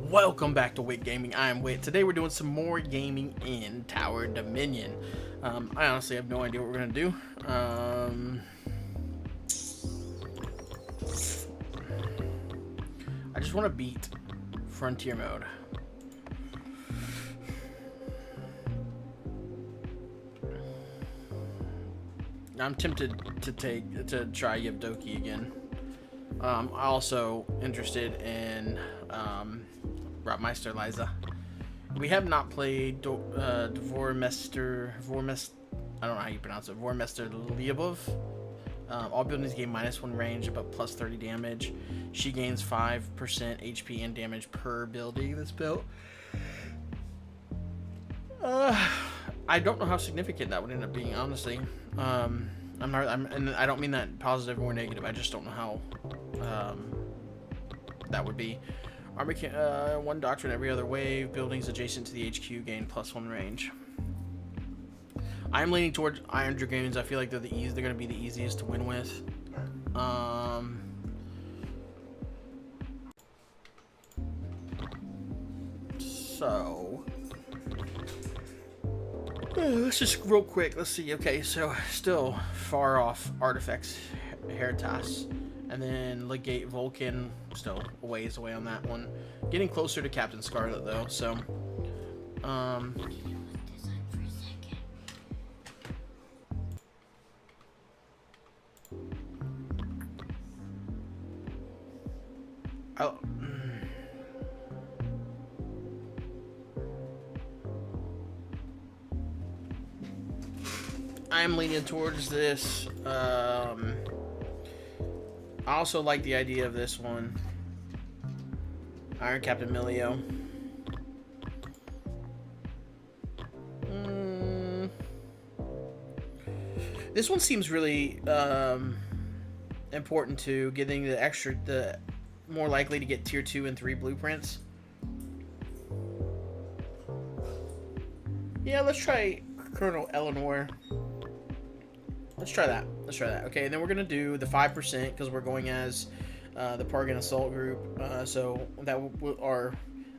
Welcome back to Wit Gaming. I am Wit. Today we're doing some more gaming in Tower Dominion. I honestly have no idea what we're gonna do. I just want to beat Frontier mode. I'm tempted to try Yevdoki again. I'm also interested in Rotmeister Liza. We have not played Vormester. I don't know how you pronounce it. Vormester Lyubov. All buildings gain -1 range, but plus 30 damage. She gains 5% HP and damage per building that's built. I don't know how significant that would end up being, honestly. And I don't mean that positive or negative. I just don't know how that would be. Army one doctrine every other wave. Buildings adjacent to the HQ gain +1 range. I'm leaning towards Iron Dragoons. I feel like they're going to be the easiest to win with. So let's just real quick. Let's see. Okay, so still far off artifacts, Heritas, and then Legate Vulcan. Still a ways away on that one. Getting closer to Captain Scarlet though. So, I'm leaning towards this. I also like the idea of this one. Iron Captain Milio. This one seems really important to getting the more likely to get tier 2 and 3 blueprints. Yeah, let's try Colonel Eleonor. Let's try that. Okay, and then we're gonna do the 5% because we're going as the Pargan Assault Group. So that our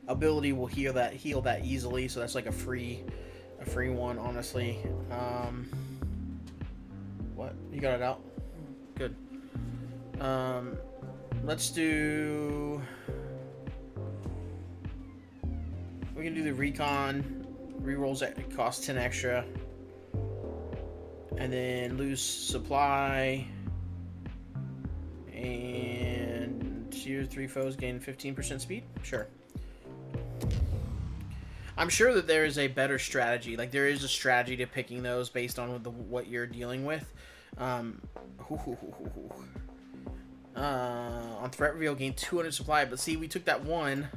ability will heal that easily. So that's like a free one, honestly. What, you got it out? Good. Let's do. We can do the recon rerolls that cost 10 extra. And then lose supply, and tier 3 foes gain 15% speed. Sure. I'm sure that there is a better strategy. Like there is a strategy to picking those based on what you're dealing with. On threat reveal, gain 200 supply. But see, we took that one.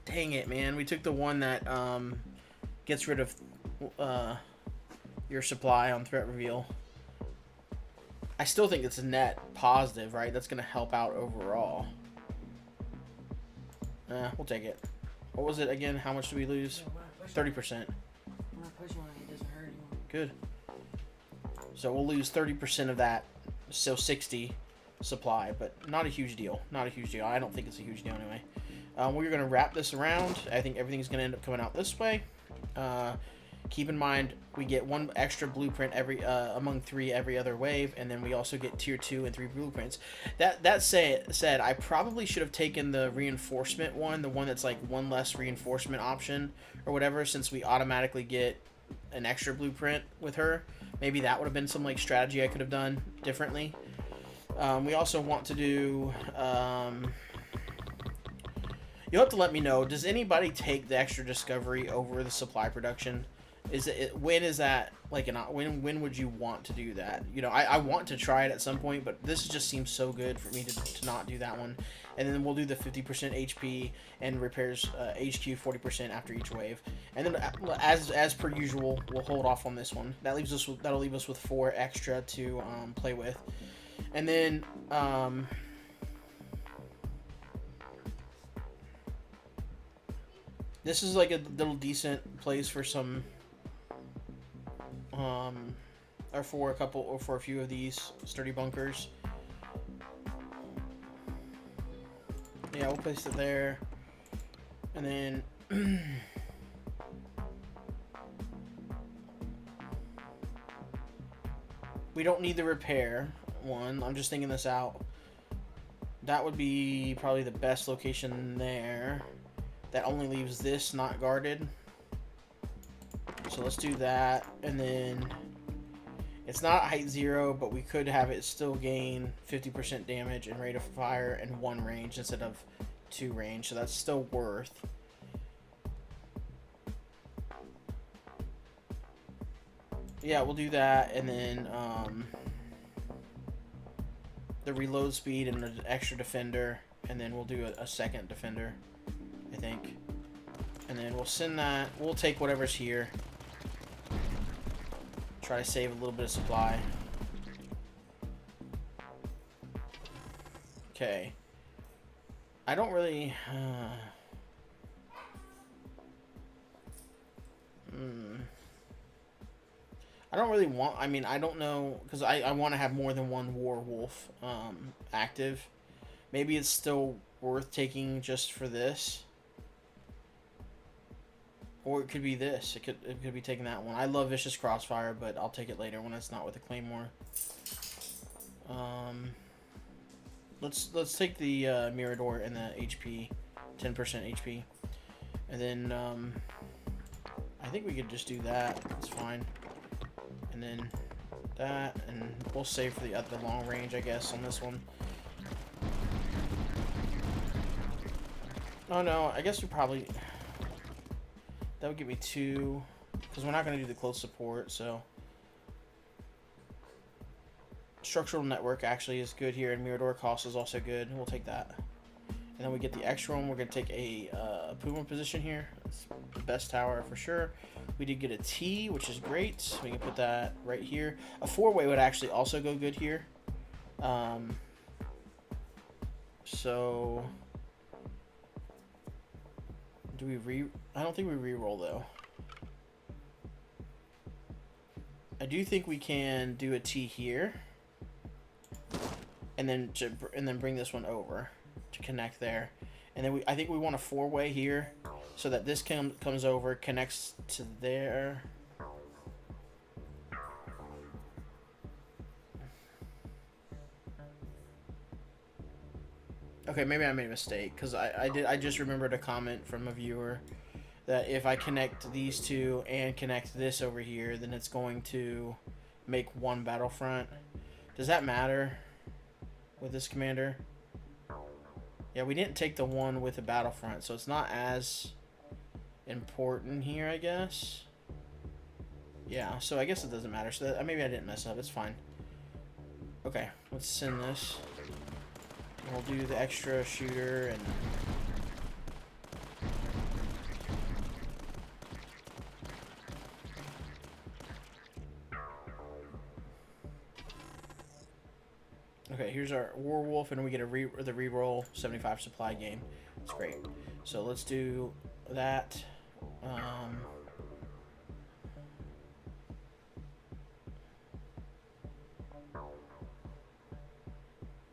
Dang it, man! We took the one that gets rid of your supply on threat reveal. I still think it's a net positive, right? That's going to help out overall. We'll take it. What was it again? How much do we lose? 30%. When I push on it, it doesn't hurt anymore. Good. So we'll lose 30% of that, so 60 supply, but not a huge deal. Not a huge deal. I don't think it's a huge deal anyway. We're going to wrap this around. I think everything's going to end up coming out this way. Keep in mind, we get 1 extra blueprint every among 3 every other wave, and then we also get tier 2 and 3 blueprints. That said, I probably should have taken the reinforcement one, the one that's like 1 less reinforcement option or whatever, since we automatically get an extra blueprint with her. Maybe that would have been some like strategy I could have done differently. We also want to do. You'll have to let me know. Does anybody take the extra discovery over the supply production? When is that like when would you want to do that? You know, I want to try it at some point, but this just seems so good for me to not do that one. And then we'll do the 50% HP and repairs HQ 40% after each wave. And then as per usual, we'll hold off on this one. That'll leave us with 4 extra to play with. And then this is like a little decent place for some or for a few of these sturdy bunkers. Yeah, we'll place it there. And then we don't need the repair one. I'm just thinking this out. That would be probably the best location there. That only leaves this not guarded. So let's do that. And then it's not height 0, but we could have it still gain 50% damage and rate of fire and 1 range instead of 2 range. So that's still worth. Yeah, we'll do that. And then the reload speed and the extra defender. And then we'll do a second defender, I think. And then we'll send that. We'll take whatever's here. Try to save a little bit of supply. Okay. I don't really... I don't really want... I mean, I don't know... Because I want to have more than one werewolf active. Maybe it's still worth taking just for this. Or it could be this. It could be taking that one. I love Vicious Crossfire, but I'll take it later when it's not with the Claymore. Let's take the Mirador and the HP, 10% HP, and then I think we could just do that. It's fine. And then that, and we'll save for the long range, I guess, on this one. Oh no, I guess we probably... That would give me 2, because we're not going to do the close support, so... Structural Network actually is good here, and Mirador cost is also good. We'll take that. And then we get the extra one. We're going to take a Puma position here. That's the best tower for sure. We did get a T, which is great. We can put that right here. A 4-way would actually also go good here. So... Do we I don't think we re-roll though. I do think we can do a T here, and then bring this one over to connect there, and then I think we want a 4-way here, so that this comes over, connects to there. Okay, maybe I made a mistake, because I just remembered a comment from a viewer that if I connect these two and connect this over here, then it's going to make one battlefront. Does that matter with this commander? Yeah, we didn't take the one with a battlefront, so it's not as important here, I guess. Yeah, so I guess it doesn't matter. So maybe I didn't mess up. It's fine. Okay, let's send this. We'll do the extra shooter and... Okay, here's our Werewolf, and we get the reroll 75 supply gain. That's great. So let's do that. I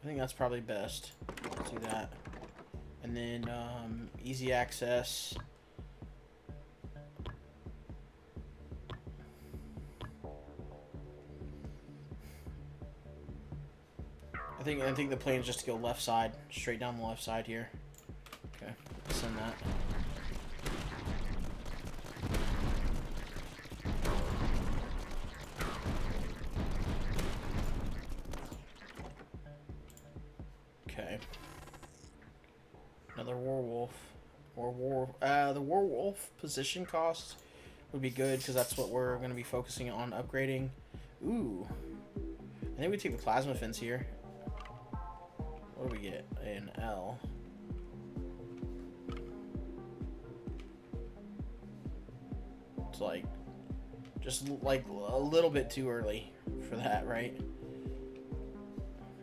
think that's probably best. Let's do that. And then easy access. I think the plan is just to go left side, straight down the left side here. Okay, send that. Okay. Another Werewolf. The Werewolf position cost would be good because that's what we're going to be focusing on upgrading. Ooh. I think we take the Plasma Fence here. What do we get? An L. It's like, just like a little bit too early for that, right?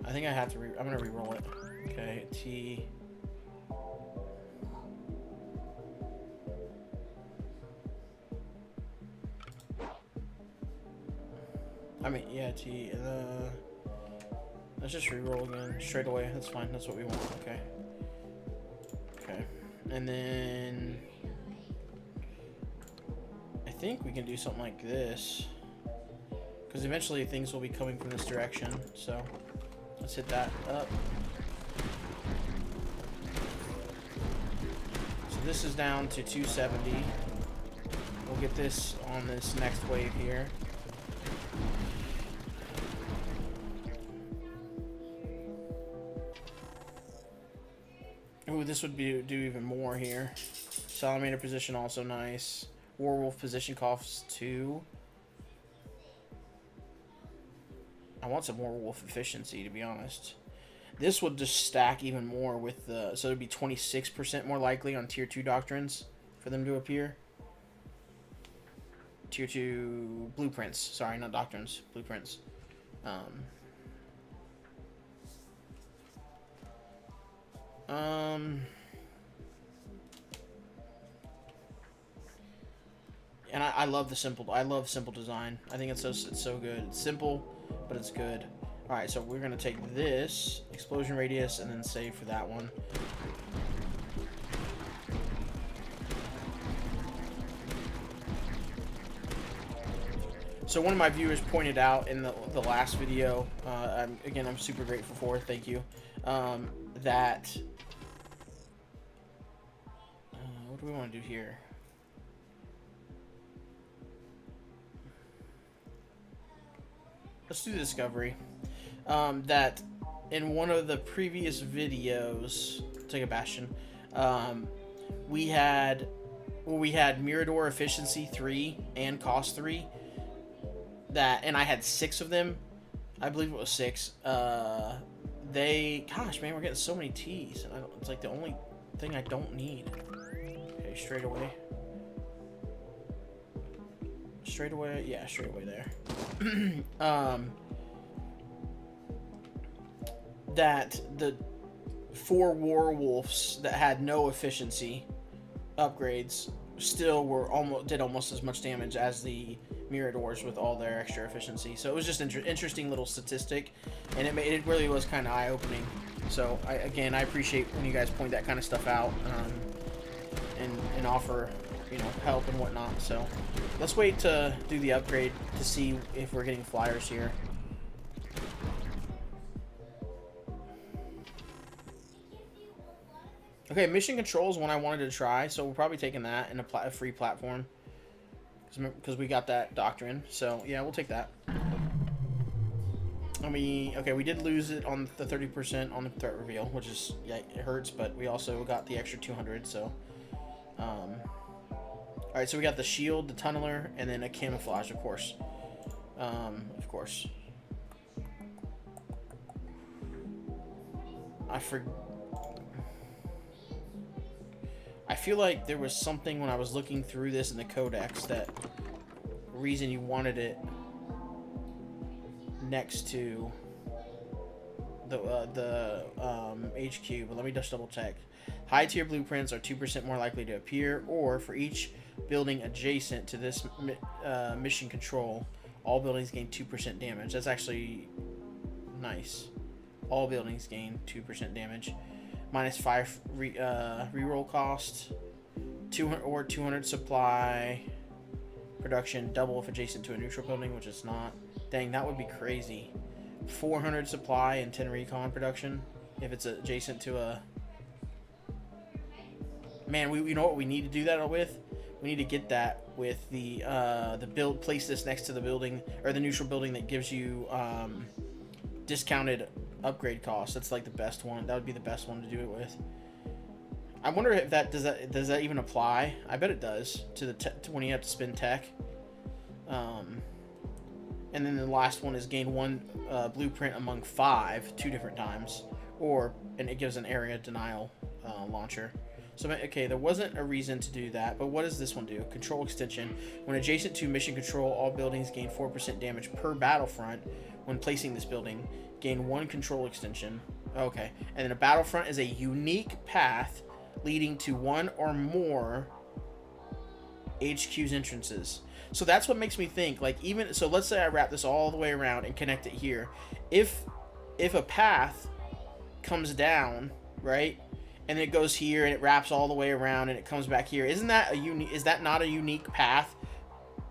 I think I have to I'm gonna re-roll it. Okay, T. I mean, yeah, T. Let's just re-roll again straight away. That's fine. That's what we want. Okay. Okay. And then I think we can do something like this, because eventually things will be coming from this direction. So let's hit that up. So this is down to 270. We'll get this on this next wave here. Ooh, this would do even more here. Salamander position also nice. Werewolf position costs 2. I want some werewolf efficiency, to be honest. This would just stack even more with the... So it would be 26% more likely on Tier 2 doctrines for them to appear. Tier 2 blueprints. Sorry, not doctrines. Blueprints. And I love the simple. I love simple design. I think it's so good. It's simple, but it's good. All right, so we're gonna take this explosion radius and then save for that one. So one of my viewers pointed out in the last video, I'm super grateful for. Thank you. That what do we want to do here? Let's do the discovery. That in one of the previous videos, take a bastion. We had Mirador efficiency 3 and cost 3. And I had 6 of them. I believe it was 6. Gosh, man, we're getting so many T's, and it's like the only thing I don't need. Okay, straight away. Straight away, yeah, straight away there. That the 4 werewolves that had no efficiency upgrades still did almost as much damage as the Miradors with all their extra efficiency. So it was just interesting little statistic, and it really was kind of eye-opening. So I appreciate when you guys point that kind of stuff out, and offer, help and whatnot. So let's wait to do the upgrade to see if we're getting flyers here. Okay, mission control is one I wanted to try, so we're probably taking that in a free platform, because we got that doctrine. So yeah, we'll take that. We did lose it on the 30% on the threat reveal, which is, yeah, it hurts, but we also got the extra 200. So all right, so we got the shield, the tunneler, and then a camouflage, of course. I feel like there was something when I was looking through this in the codex that reason you wanted it next to the HQ, but let me just double check. High tier blueprints are 2% more likely to appear, or for each building adjacent to this mission control, all buildings gain 2% damage. That's actually nice. All buildings gain 2% damage. -5 reroll cost. 200 supply. Production double if adjacent to a neutral building, which is not. Dang, that would be crazy. 400 supply and 10 recon production if it's adjacent to a... Man, you know what we need to do that with? We need to get that with the build. Place this next to the building, or the neutral building that gives you discounted upgrade costs. That's like the best one. That would be the best one to do it with. I wonder if does that even apply? I bet it does to when you have to spend tech. And then the last one is gain 1 blueprint among 5 2 different times, and it gives an area denial launcher. So okay, there wasn't a reason to do that, but what does this one do? Control extension. When adjacent to mission control, all buildings gain 4% damage per battlefront. When placing this building, gain 1 control extension. Okay, and then a battlefront is a unique path leading to 1 or more HQ's entrances. So that's what makes me think, like, even so, let's say I wrap this all the way around and connect it here. If a path comes down, right, and it goes here and it wraps all the way around and it comes back here. Isn't that a unique? Is that not a unique path?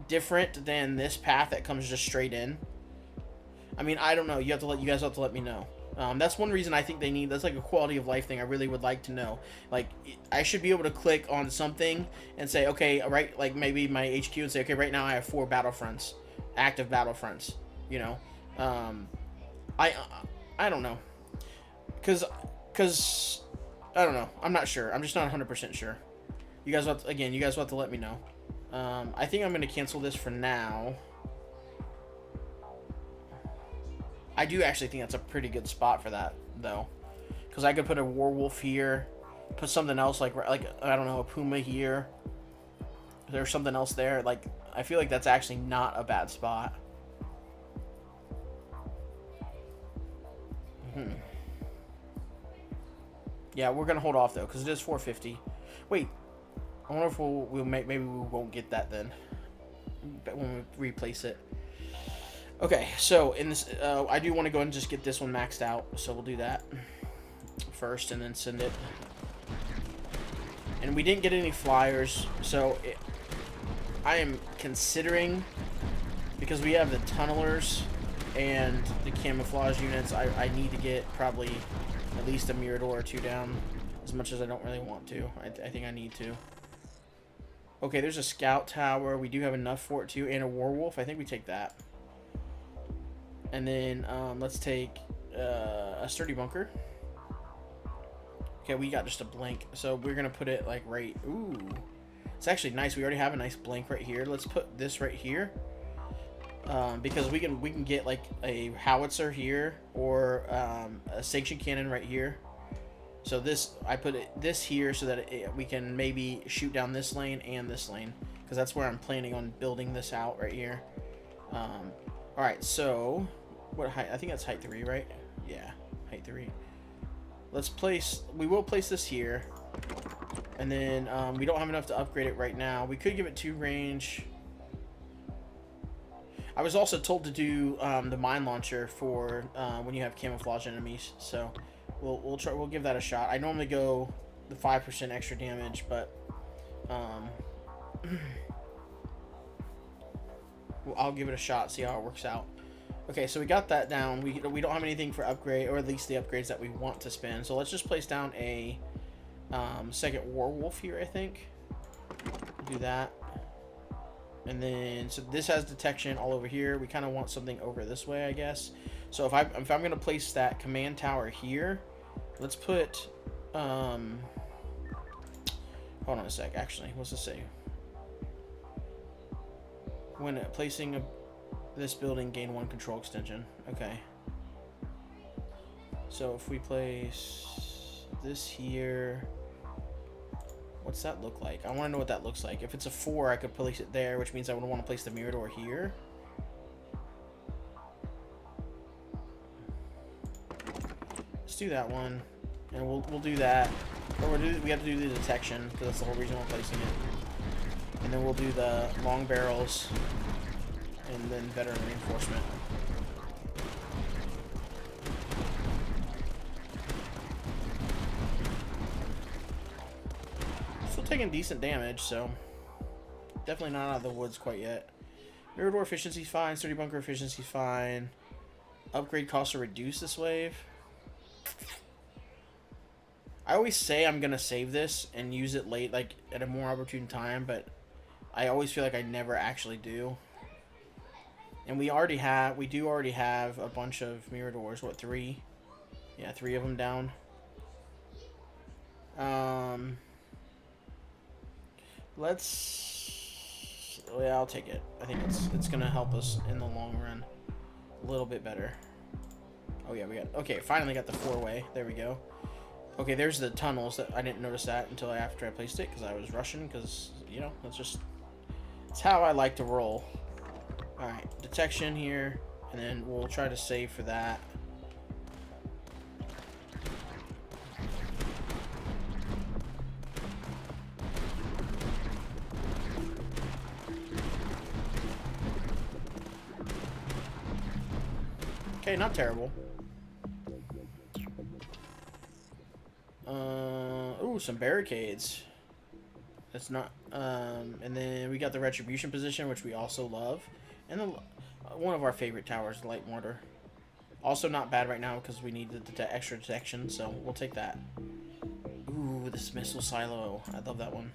Different than this path that comes just straight in. I mean, I don't know. You guys have to let me know. That's one reason I think they need. That's like a quality of life thing. I really would like to know. Like, I should be able to click on something and say, okay, right, like maybe my HQ and say, okay, right now I have 4 battlefronts, active battlefronts. You know, I don't know, cause I don't know. I'm not sure. I'm just not 100% sure. You guys have to let me know. I think I'm gonna cancel this for now. I do actually think that's a pretty good spot for that, though, because I could put a werewolf here, put something else like I don't know, a puma here. There's something else there. Like, I feel like that's actually not a bad spot. Yeah, we're gonna hold off though, because it is 450. Wait, I wonder if maybe we won't get that then when we replace it. Okay, so in this, I do want to go and just get this one maxed out, so we'll do that first and then send it. And we didn't get any flyers, so I am considering, because we have the tunnelers and the camouflage units, I need to get probably at least a Mirador or 2 down, as much as I don't really want to. I think I need to. Okay, there's a scout tower. We do have enough for it too, and a werewolf. I think we take that. And then let's take a sturdy bunker. Okay, we got just a blank, so we're gonna put it like right. Ooh, it's actually nice. We already have a nice blank right here. Let's put this right here, because we can get like a howitzer here or a sanction cannon right here. So I put this here so that we can maybe shoot down this lane and this lane, because that's where I'm planning on building this out right here. All right, so what height? I think that's height 3, right? Yeah, height 3. We will place this here, and then we don't have enough to upgrade it right now. We could give it 2 range. I was also told to do the mine launcher for when you have camouflage enemies, so we'll give that a shot. I normally go the 5% extra damage, but I'll give it a shot, see how it works out. Okay, so we got that down. We don't have anything for upgrade, or at least the upgrades that we want to spend. So let's just place down a second werewolf here, I think. Do that. And then, so this has detection all over here. We kind of want something over this way, I guess. So if I'm going to place that command tower here, let's put, hold on a sec, actually. What's this say? When placing this building, gain 1 control extension. Okay. So if we place this here, what's that look like? I want to know what that looks like. If it's a 4, I could place it there, which means I would want to place the Mirador here. Let's do that one, and we'll do that. Or we have to do the detection, because that's the whole reason we're placing it. And then we'll do the long barrels, and then veteran reinforcement. Still taking decent damage, so definitely not out of the woods quite yet. Mirador efficiency's fine, sturdy bunker efficiency's fine. Upgrade costs are reduced this wave. I always say I'm gonna save this and use it late, like at a more opportune time, but I always feel like I never actually do. And we do already have a bunch of Miradors. What, 3? Yeah, 3 of them down. Yeah, I'll take it. I think it's gonna help us in the long run a little bit better. Oh yeah, okay, finally got the 4-way. There we go. Okay, there's the tunnels. That I didn't notice that until after I placed it, because I was rushing, because, you know, it's how I like to roll. Alright, detection here, and then we'll try to save for that. Okay, not terrible. Ooh, some barricades. That's not, and then we got the retribution position, which we also love. And the, one of our favorite towers, the light mortar. Also not bad right now because we need the extra detection, so we'll take that. Ooh, this missile silo. I love that one.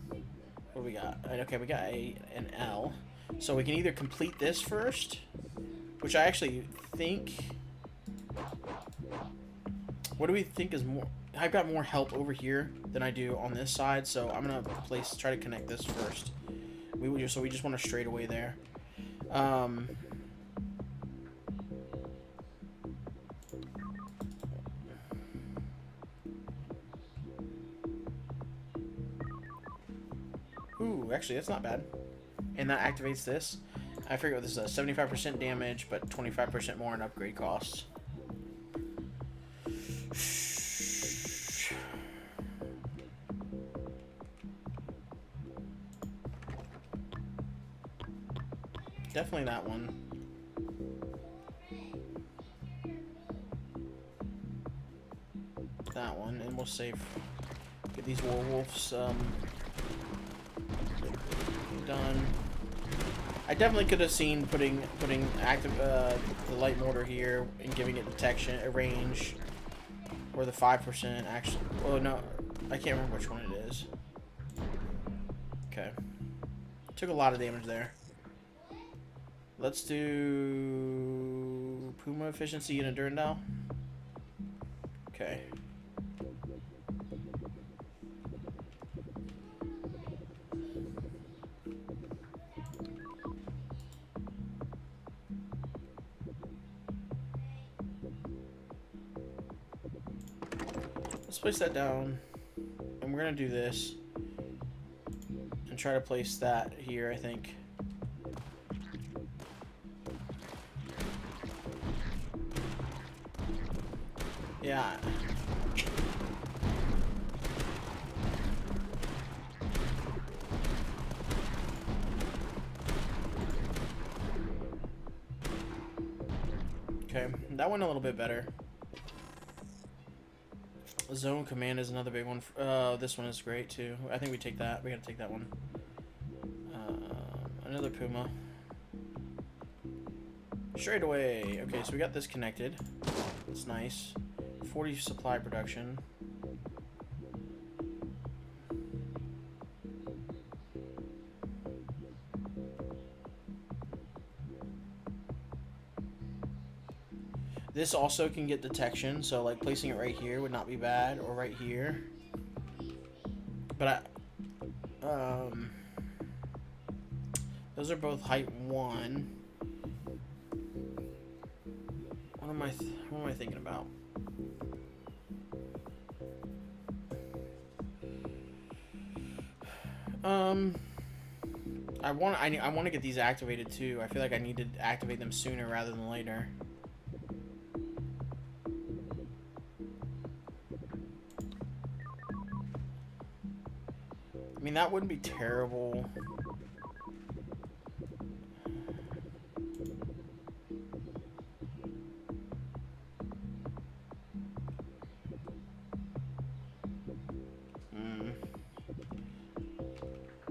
What do we got? Okay, we got an L. So we can either complete this first, which I actually think... What do we think is more... I've got more help over here than I do on this side, so I'm gonna try to connect this first. So we just want to straight away there. Ooh, actually that's not bad. And that activates this. I forget what this is. 75% damage, but 25% more in upgrade costs. Definitely that one. That one, and we'll save. Get these werewolves done. I definitely could have seen putting active the light mortar here and giving it detection, a range, or the 5% actually. Oh no, I can't remember which one it is. Okay, took a lot of damage there. Let's do Puma efficiency and a Durandal. Okay. Let's place that down, and we're gonna do this and try to place that here, I think. Yeah. Okay, that went a little bit better. Zone command is another big one. This one is great too. I think we take that. We gotta take that one. Another Puma. Straight away. Okay, so we got this connected. That's nice. 40 supply production. This also can get detection, so like placing it right here would not be bad, or right here. But those are both height 1. What am I thinking about? I want to get these activated too. I feel like I need to activate them sooner rather than later. I mean, that wouldn't be terrible.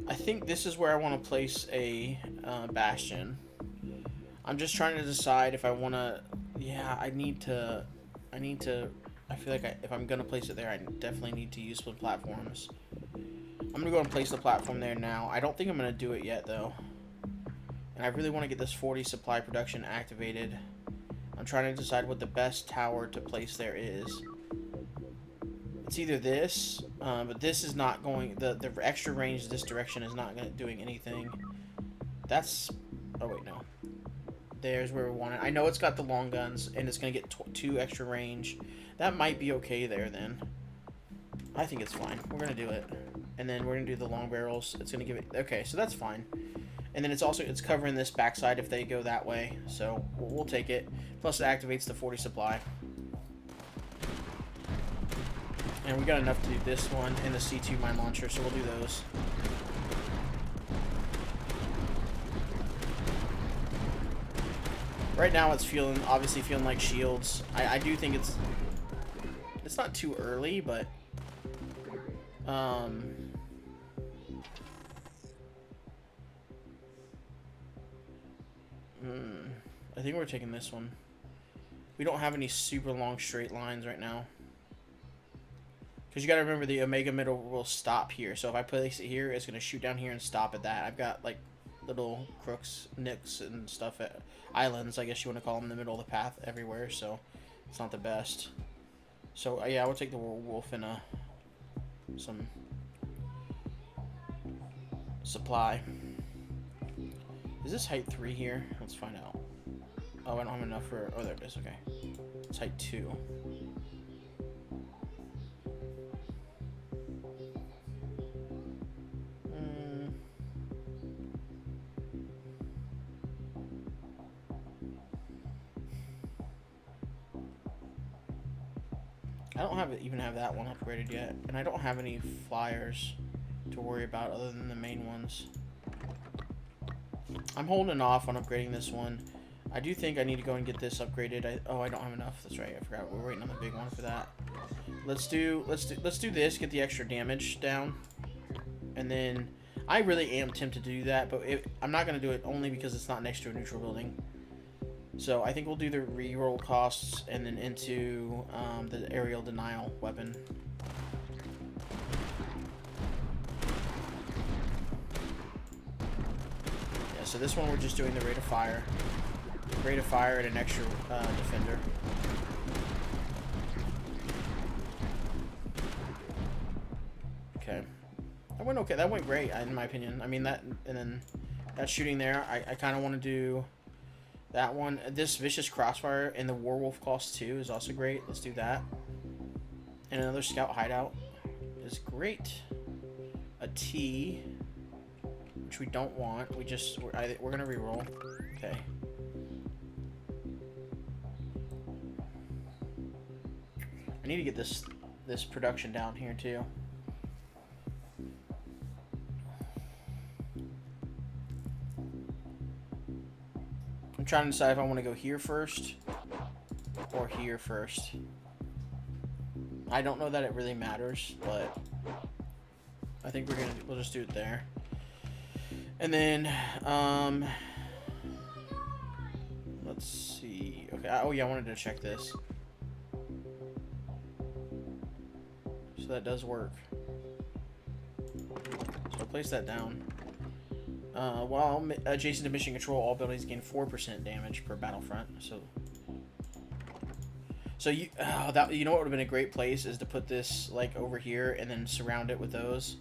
I think this is where I want to place a bastion. I'm just trying to decide if I want to. Yeah, I need to. I feel like if I'm gonna place it there, I definitely need to use split platforms. I'm gonna go and place the platform there now. I don't think I'm gonna do it yet though, and I really want to get this 40 supply production activated. I'm trying to decide what the best tower to place there is. It's either this, but this is not going. The extra range this direction is not doing anything. That's. Oh wait, no. There's where we want it. I know it's got the long guns, and it's gonna get 2 extra range. That might be okay there then. I think it's fine. We're gonna do it, and then we're gonna do the long barrels. It's gonna give it. Okay, so that's fine. And then it's covering this backside if they go that way. So we'll take it. Plus it activates the 40 supply. And we got enough to do this one and the C2 mine launcher, so we'll do those. Right now it's obviously feeling like shields. I do think it's it's not too early, but I think we're taking this one. We don't have any super long straight lines right now. Because you got to remember the Omega middle will stop here. So if I place it here, it's going to shoot down here and stop at that. I've got like little crooks, nicks, and stuff at islands, I guess you want to call them, in the middle of the path everywhere. So it's not the best. So yeah, I would take the werewolf and some supply. Is this height 3 here? Let's find out. Oh, I don't have enough for... Oh, there it is. Okay. It's height 2. I don't even have that one upgraded yet. And I don't have any flyers to worry about other than the main ones. I'm holding off on upgrading this one. I do think I need to go and get this upgraded. Oh, I don't have enough. That's right. I forgot. We're waiting on the big one for that. Let's do this. Get the extra damage down, and then I really am tempted to do that, but I'm not going to do it only because it's not next to a neutral building. So I think we'll do the reroll costs and then into the aerial denial weapon. Yeah. So this one we're just doing the rate of fire. Rate of fire and an extra defender. Okay. That went okay. That went great, in my opinion. I mean, that, and then that shooting there, I kind of want to do that one. This vicious crossfire and the werewolf cost 2 is also great. Let's do that. And another scout hideout is great. A T, which we don't want. We're gonna reroll. Okay. I need to get this production down here too. I'm trying to decide if I want to go here first or here first. I don't know that it really matters, but I think we'll just do it there. And then let's see. Okay. Oh yeah, I wanted to check this. So that does work. So I'll place that down. While adjacent to mission control, all buildings gain 4% damage per battlefront. So you know what would have been a great place is to put this like over here and then surround it with those.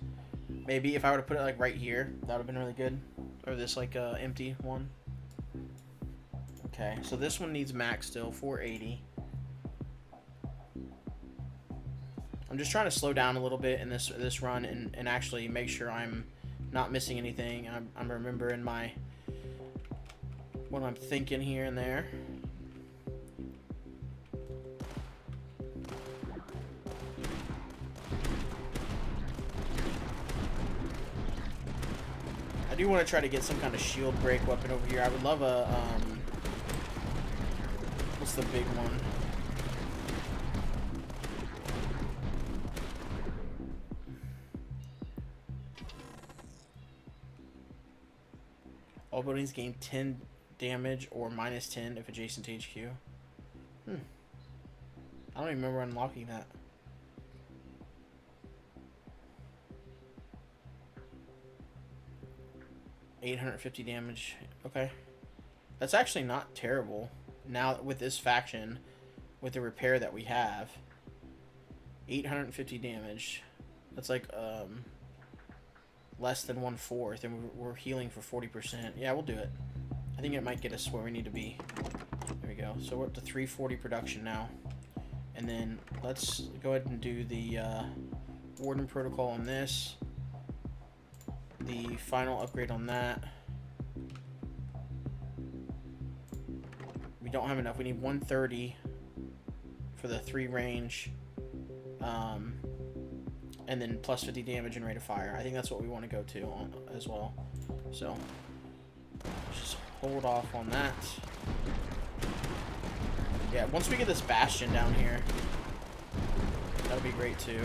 Maybe if I were to put it like right here, that would have been really good. Or this like empty one. Okay, so this one needs max still, 480. I'm just trying to slow down a little bit in this run and actually make sure I'm not missing anything. I'm remembering what I'm thinking here and there. I do want to try to get some kind of shield break weapon over here. I would love a what's the big one? All buildings gain 10 damage or minus 10 if adjacent to HQ. I don't even remember unlocking that. $850 damage. Okay. That's actually not terrible. Now with this faction, with the repair that we have, 850 damage. That's like less than 1/4, and we're healing for 40%. Yeah, we'll do it. I think it might get us where we need to be. There we go. So we're up to 340 production now. And then let's go ahead and do the Warden Protocol on this. The final upgrade on that. We don't have enough. We need 130 for the 3 range. And then plus 50 damage and rate of fire. I think that's what we want to go to as well. So just hold off on that. Yeah, once we get this bastion down here, That'd be great too.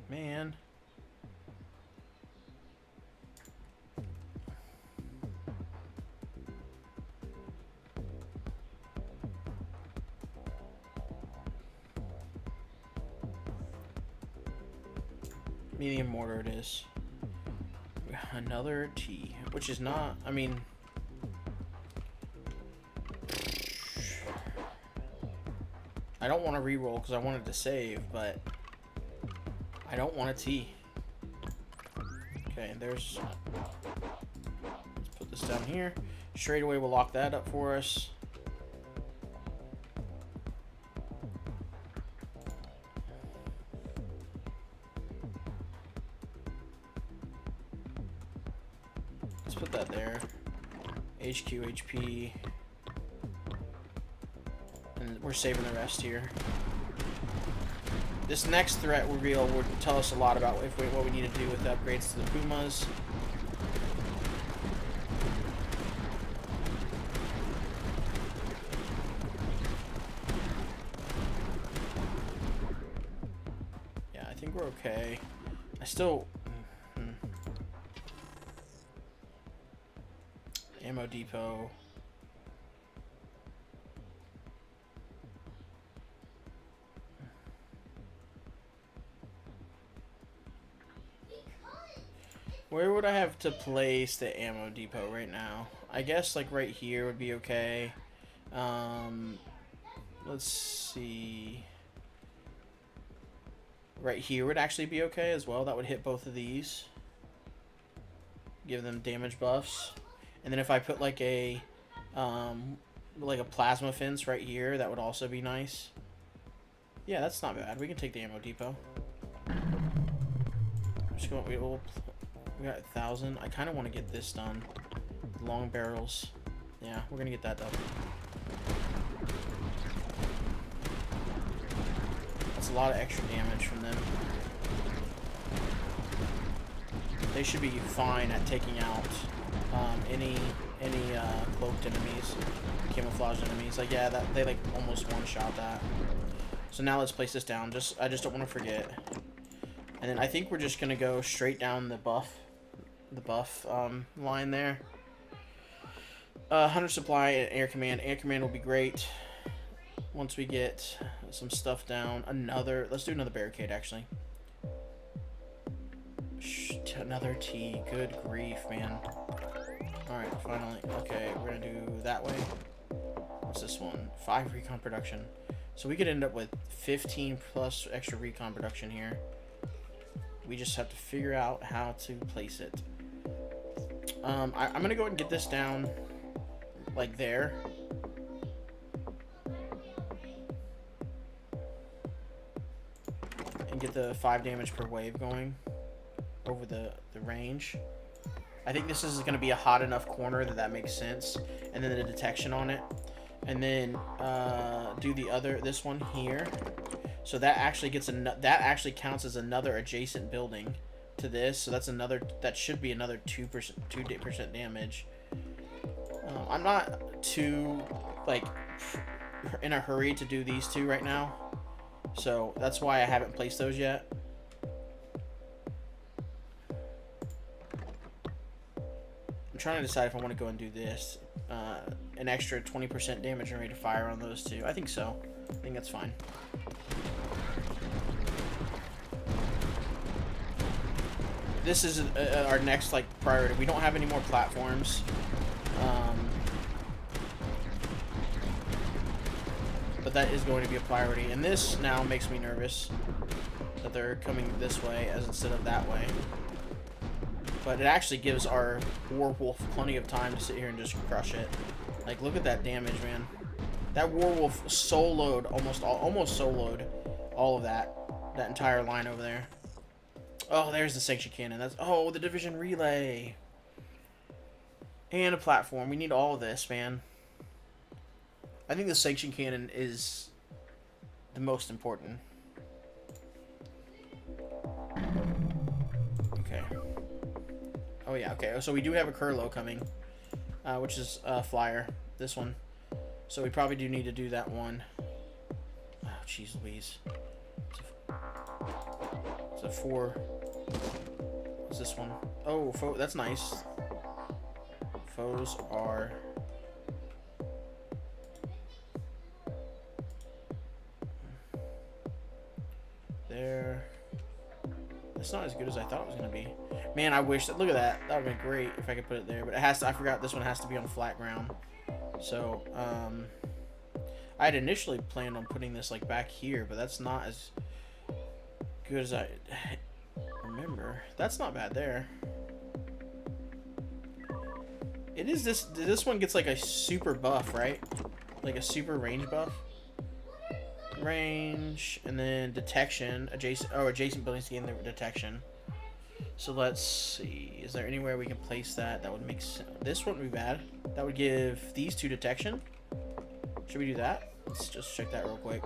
Man. Medium mortar it is. Another T, which is not, I mean, I don't want to re-roll because I wanted to save, but I don't want a T. Okay, there's, let's put this down here. Straight away we'll lock that up for us. Let's put that there. HQ, HP. And we're saving the rest here. This next threat reveal will tell us a lot about what we need to do with the upgrades to the Pumas. Yeah, I think we're okay. I still... Ammo depot. Where would I have to place the ammo depot right now? I guess like right here would be okay. Let's see. Right here would actually be okay as well. That would hit both of these. Give them damage buffs. And then if I put like a plasma fence right here, that would also be nice. Yeah, that's not bad. We can take the ammo depot. Just go. We got 1,000. I kind of want to get this done. Long barrels. Yeah, we're gonna get that done. That's a lot of extra damage from them. They should be fine at taking out any cloaked enemies, camouflaged enemies. Like, yeah, that they like almost one-shot that. So now let's place this down. I just don't want to forget. And then I think we're just gonna go straight down the buff line there. Hunter supply and air command. Air command will be great once we get some stuff down. Let's do another barricade actually. Another T. Good grief, man. Alright, finally. Okay, we're gonna do that way. What's this one? 5 recon production. So we could end up with 15 plus extra recon production here. We just have to figure out how to place it. I'm gonna go ahead and get this down like there. And get the 5 damage per wave going over the range. I think this is going to be a hot enough corner that makes sense. And then the detection on it. And then do this one here. So that actually that actually counts as another adjacent building to this. So that's that should be another 2% damage. I'm not too like in a hurry to do these two right now. So that's why I haven't placed those yet. I'm trying to decide if I want to go and do this. An extra 20% damage and rate of fire on those two. I think so. I think that's fine. This is our next like priority. We don't have any more platforms. But that is going to be a priority. And this now makes me nervous that they're coming this way instead of that way. But it actually gives our Warwolf plenty of time to sit here and just crush it. Like, look at that damage, man. That Warwolf soloed, almost soloed all of that entire line over there. Oh, there's the Sanction Cannon. The Division Relay. And a platform. We need all of this, man. I think the Sanction Cannon is the most important. Okay. Oh yeah, okay. So we do have a Curlo coming, which is a flyer. This one. So we probably do need to do that one. Oh, jeez Louise. It's a 4. What's this one? Oh, that's nice. Foes are... there. It's not as good as I thought it was going to be. Man, I wish that... Look at that. That would have been great if I could put it there. But it has to... I forgot this one has to be on flat ground. So, I had initially planned on putting this, like, back here. But that's not as good as I remember. That's not bad there. It is this... This one gets, like, a super buff, right? Like, a super range buff. Range, and then detection. Adjacent buildings gain their detection. So let's see. Is there anywhere we can place that? That would make sense. This wouldn't be bad. That would give these 2 detection. Should we do that? Let's just check that real quick.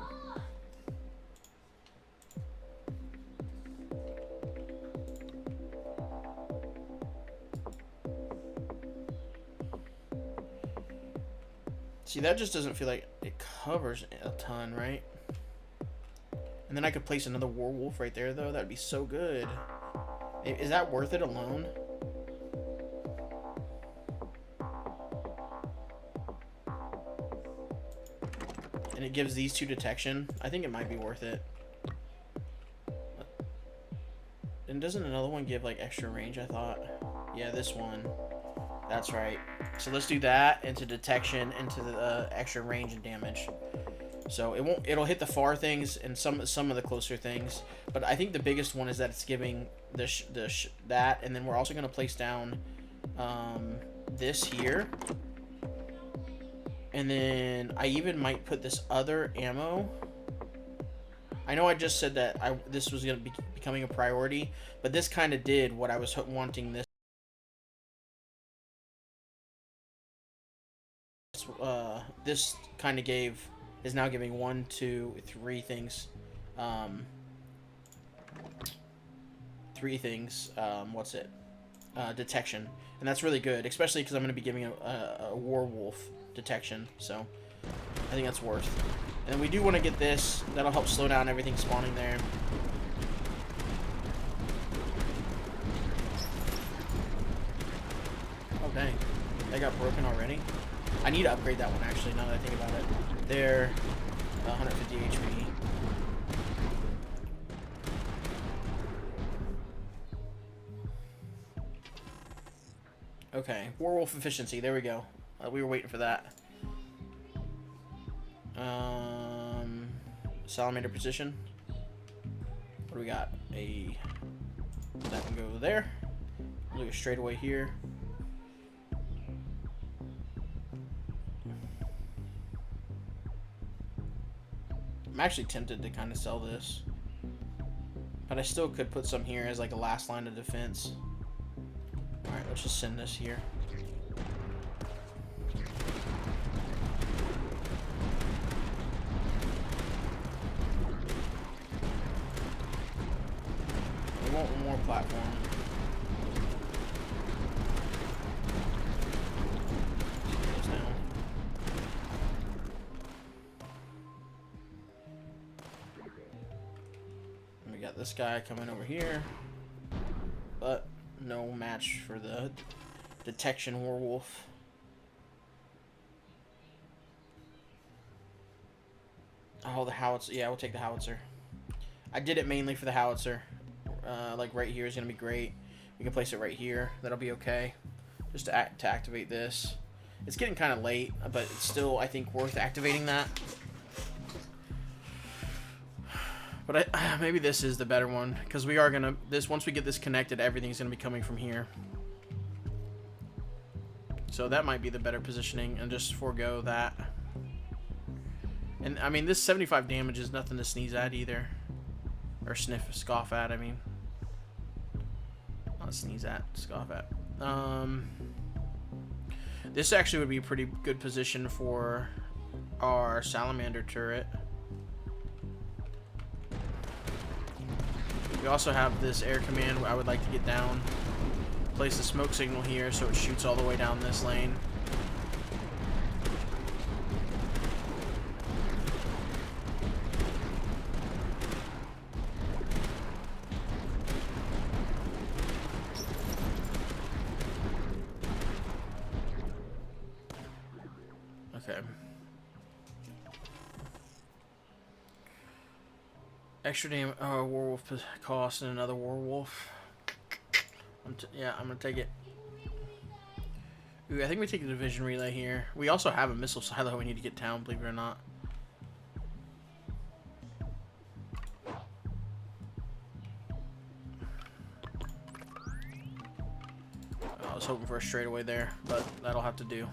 See, that just doesn't feel like it covers a ton, right? And then I could place another werewolf right there, though. That'd be so good. Is that worth it alone? And it gives these 2 detection. I think it might be worth it. And doesn't another one give, like, extra range, I thought? Yeah, this one. That's right. So let's do that into detection, into the extra range and damage. So it'll hit the far things and some of the closer things, but I think the biggest one is that it's giving that, and then we're also going to place down this here, and then I even might put this other ammo. I know I just said that this was going to be becoming a priority, but this kind of did what I was wanting this. This kind of is now giving 1, 2, 3 things. 3 things. What's it? Detection, and that's really good, especially because I'm going to be giving a werewolf detection. So I think that's worth. And then we do want to get this. That'll help slow down everything spawning there. Oh dang, that got broken already. I need to upgrade that one, actually, now that I think about it. There, 150 HP. Okay, werewolf efficiency, there we go. We were waiting for that. Salamander position. What do we got? That can go there. We'll go straight away here. I'm actually tempted to kind of sell this, but I still could put some here as like a last line of defense. Alright, let's just send this here. We want one more platform. This guy coming over here, but no match for the detection werewolf. Oh, the howitzer. Yeah, we'll take the howitzer. I did it mainly for the howitzer. Like right here is gonna be great. We can place it right here. That'll be okay. Just to activate this. It's getting kind of late, but it's still, I think, worth activating that. But maybe this is the better one, because we are gonna once we get this connected, everything's gonna be coming from here. So that might be the better positioning, and just forego that. And I mean, this 75 damage is nothing to sneeze at either, or scoff at. I mean, not sneeze at, scoff at. This actually would be a pretty good position for our salamander turret. We also have this air command I would like to get down. Place the smoke signal here so it shoots all the way down this lane. Okay. Extra damage. Oh, werewolf cost and another werewolf. Yeah, I'm gonna take it. Ooh, I think we take the division relay here. We also have a missile silo we need to get down, believe it or not. I was hoping for a straightaway there, but that'll have to do.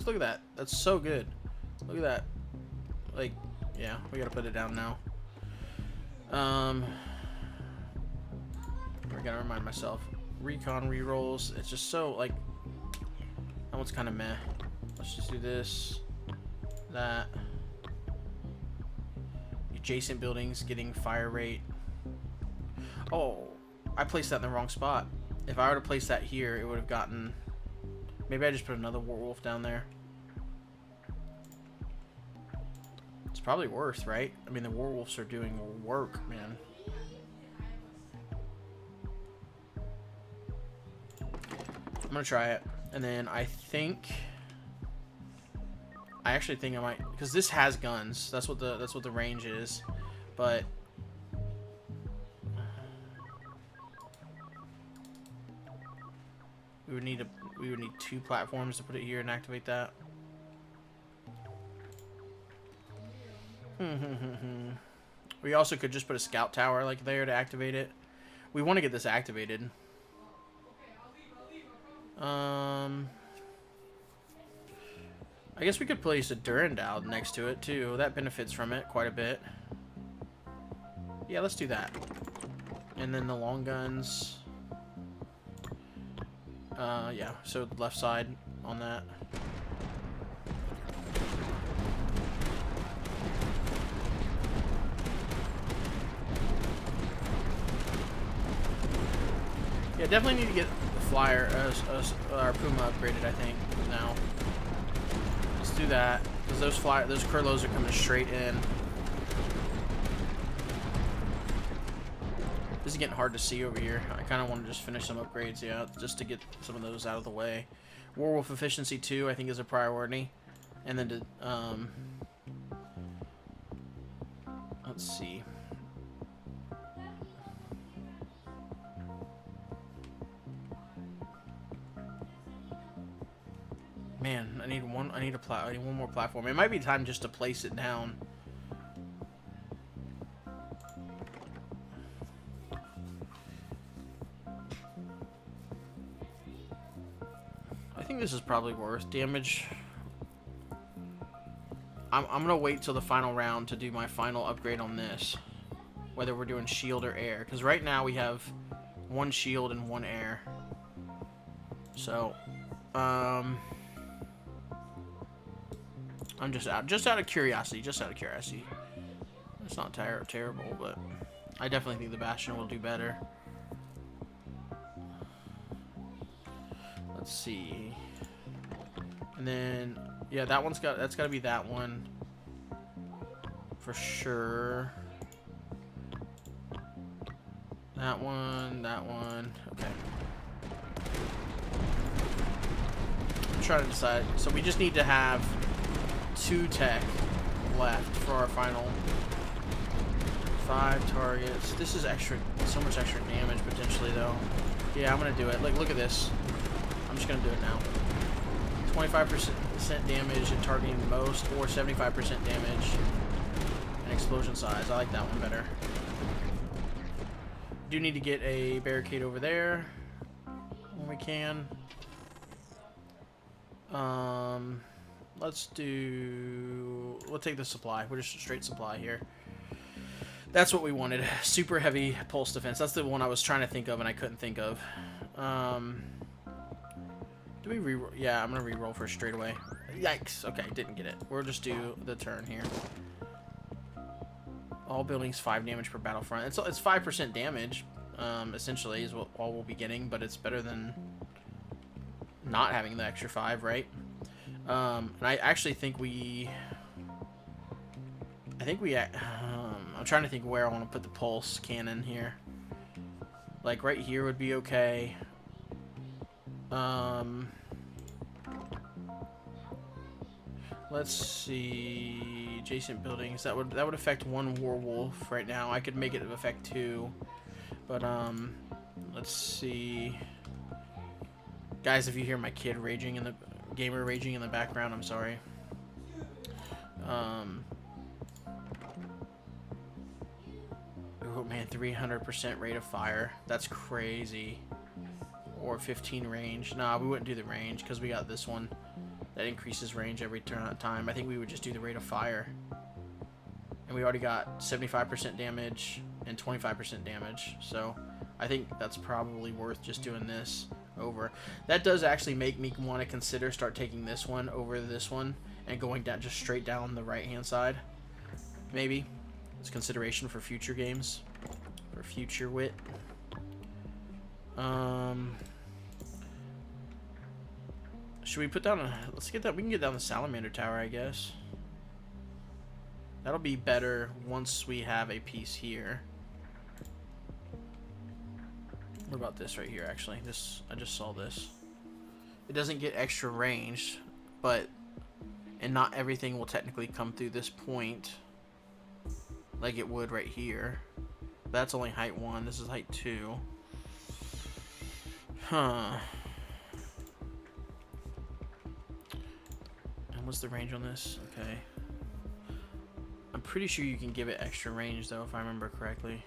Look at that. That's so good. Look at that. Like, yeah, we gotta put it down now. I gotta remind myself. Recon rerolls. It's just so, like, that one's kind of meh. Let's just do this. That. Adjacent buildings getting fire rate. Oh, I placed that in the wrong spot. If I were to place that here, it would have gotten... Maybe I just put another werewolf down there. It's probably worth, right? I mean, the werewolves are doing work, man. I'm gonna try it, and then I actually think I might, because this has guns. That's what the range is, but. We would need 2 platforms to put it here and activate that. We also could just put a scout tower like there to activate it. We want to get this activated. I guess we could place a Durandal next to it too. That benefits from it quite a bit. Yeah, let's do that. And then the long guns. Yeah, so left side on that. Yeah, definitely need to get the flyer, our Puma upgraded, I think, now. Let's do that, because those Curlos are coming straight in. This is getting hard to see over here. I kind of want to just finish some upgrades, yeah, just to get some of those out of the way. Werewolf efficiency 2, I think, is a priority. And then to, let's see. Man, I need one more platform. It might be time just to place it down. I think this is probably worth damage. I'm gonna wait till the final round to do my final upgrade on this, whether we're doing shield or air, because right now we have 1 shield and 1 air. So, I'm just out of curiosity. It's not terrible, but I definitely think the Bastion will do better. Let's see. And then, yeah, that's got to be that one for sure. That one. Okay. I'm trying to decide. So we just need to have 2 tech left for our final 5 targets. This is so much extra damage potentially though. Yeah, I'm gonna do it. Like, look at this. I'm just gonna do it now. 25% damage and targeting the most, or 75% damage and explosion size. I like that one better. Do need to get a barricade over there when we can. We'll take the supply. We're just a straight supply here. That's what we wanted. Super heavy pulse defense. That's the one I was trying to think of and I couldn't think of. Do we re-roll? Yeah, I'm gonna re-roll for straight away. Yikes. Okay, didn't get it. We'll just do the turn here. All buildings 5 damage per battlefront. It's 5% damage, essentially, is what all we'll be getting, but it's better than not having the extra 5, right? And I actually think I'm trying to think where I want to put the pulse cannon here. Like right here would be okay. Let's see, adjacent buildings. That would affect 1 werewolf right now. I could make it affect 2, but let's see. Guys, if you hear my kid raging in the gamer raging in the background, I'm sorry. Oh man, 300% rate of fire. That's crazy. Or 15 range. Nah, we wouldn't do the range because we got this one that increases range every time. I think we would just do the rate of fire. And we already got 75% damage and 25% damage. So I think that's probably worth just doing this over. That does actually make me want to consider start taking this one over this one and going down just straight down the right hand side. Maybe. It's consideration for future games. For future wit. Should we put down a... Let's get that... We can get down the Salamander Tower, I guess. That'll be better once we have a piece here. What about this right here, actually? This... I just saw this. It doesn't get extra range, but... And not everything will technically come through this point. Like it would right here. That's only height 1. This is height 2. Huh. And what's the range on this? Okay. I'm pretty sure you can give it extra range, though, if I remember correctly.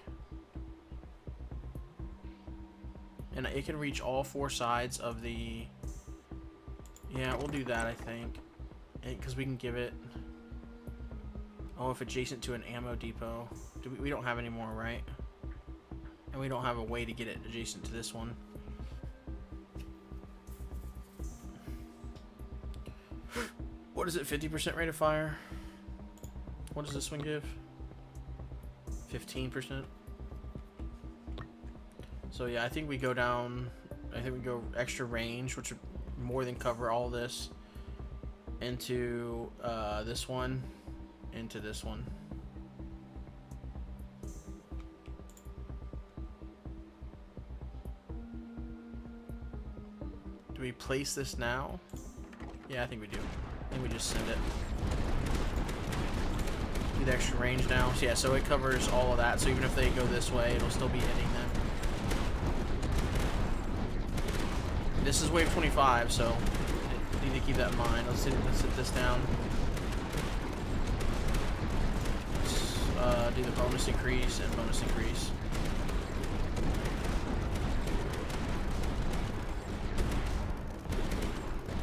And it can reach all 4 sides of the... Yeah, we'll do that, I think. Because we can give it... Oh, if adjacent to an ammo depot. We don't have any more, right? And we don't have a way to get it adjacent to this one. What is it? 50% rate of fire? What does this one give? 15%? So yeah, I think we go down... I think we go extra range, which would more than cover all this. Into this one. Into this one. Do we place this now? Yeah, I think we do. I think we just send it. Do the extra range now. So yeah, so it covers all of that. So even if they go this way, it'll still be hitting them. This is wave 25, so need to keep that in mind. Let's sit this down. Let's do the bonus increase and bonus increase.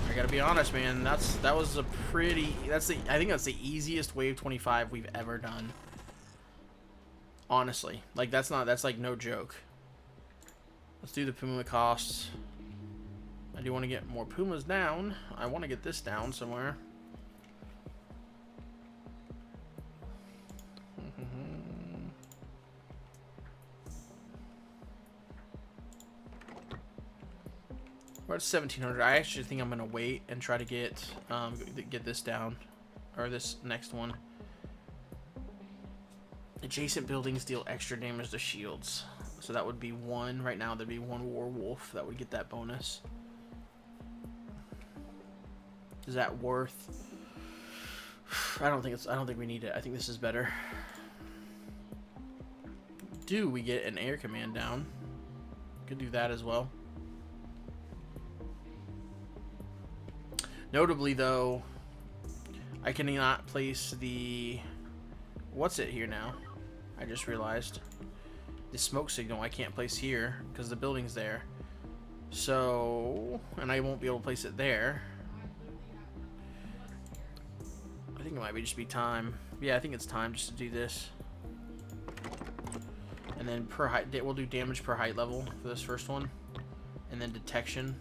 I gotta be honest, man. That was a pretty. I think that's the easiest wave 25 we've ever done. Honestly, like that's like no joke. Let's do the Puma costs. I do want to get more Pumas down. I want to get this down somewhere. We're at 1700. I actually think I'm gonna wait and try to get this down, or this next one. Adjacent buildings deal extra damage to shields, so that would be 1. Right now, there'd be 1 werewolf that would get that bonus. Is that worth? I don't think we need it. I think this is better. Do we get an air command down? Could do that as well. Notably, though, I cannot place the... What's it here now? I just realized. The smoke signal I can't place here because the building's there. So... And I won't be able to place it there. I think it might just be time. Yeah, I think it's time just to do this. And then per height... We'll do damage per height level for this first one. And then detection.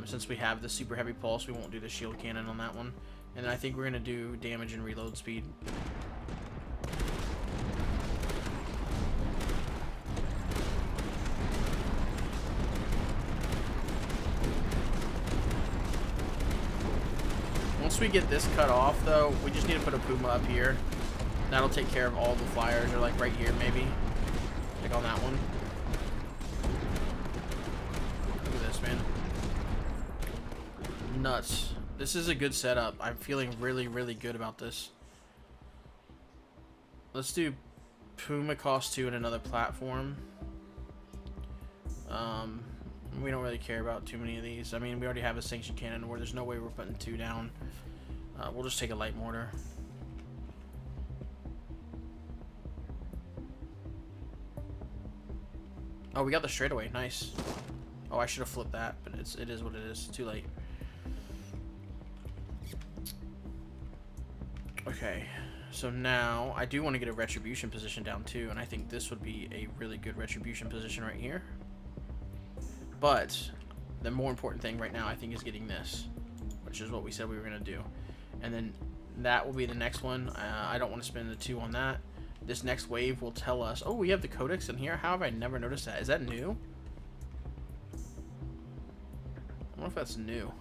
Since we have the super heavy pulse, we won't do the shield cannon on that one. And then I think we're going to do damage and reload speed. Once we get this cut off, though, we just need to put a Puma up here. That'll take care of all the flyers, or like right here, maybe. Like on that one. Look at this, man. Nuts. This is a good setup. I'm feeling really, really good about this. Let's do Puma cost 2 and another platform. We don't really care about too many of these. I mean, we already have a sanctioned cannon where there's no way we're putting 2 down. We'll just take a light mortar. Oh, we got the straightaway. Nice. Oh, I should have flipped that, but it is what it is. Too late. Okay, so now I do want to get a retribution position down too, and I think this would be a really good retribution position right here. But the more important thing right now, I think, is getting this, which is what we said we were going to do. And then that will be the next one. I don't want to spend the 2 on that. This next wave will tell us... Oh, we have the codex in here? How have I never noticed that? Is that new? I wonder if that's new.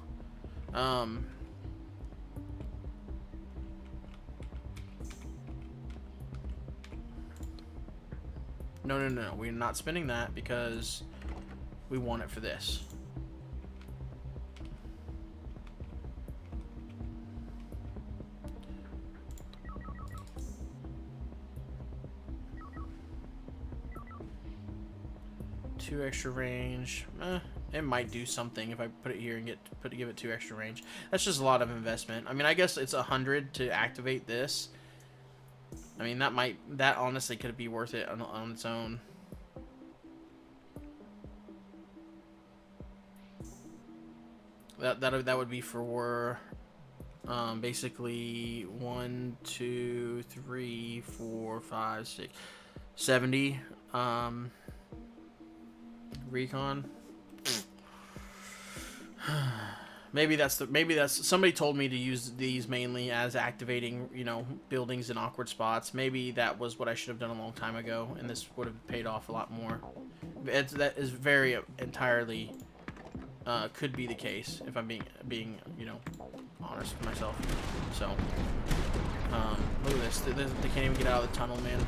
No. We're not spending that because we want it for this. Two extra range. It might do something if I put it here and give it 2 extra range. That's just a lot of investment. I mean, I guess it's 100 to activate this. I mean, that honestly could be worth it on its own. That would be for basically 1, 2, 3, 4, 5, 6, 70 recon. Maybe that's somebody told me to use these mainly as activating, you know, buildings in awkward spots. Maybe that was what I should have done a long time ago, and this would have paid off a lot more. That is very entirely could be the case if I'm being you know, honest with myself. So look at this. They can't even get out of the tunnel, man.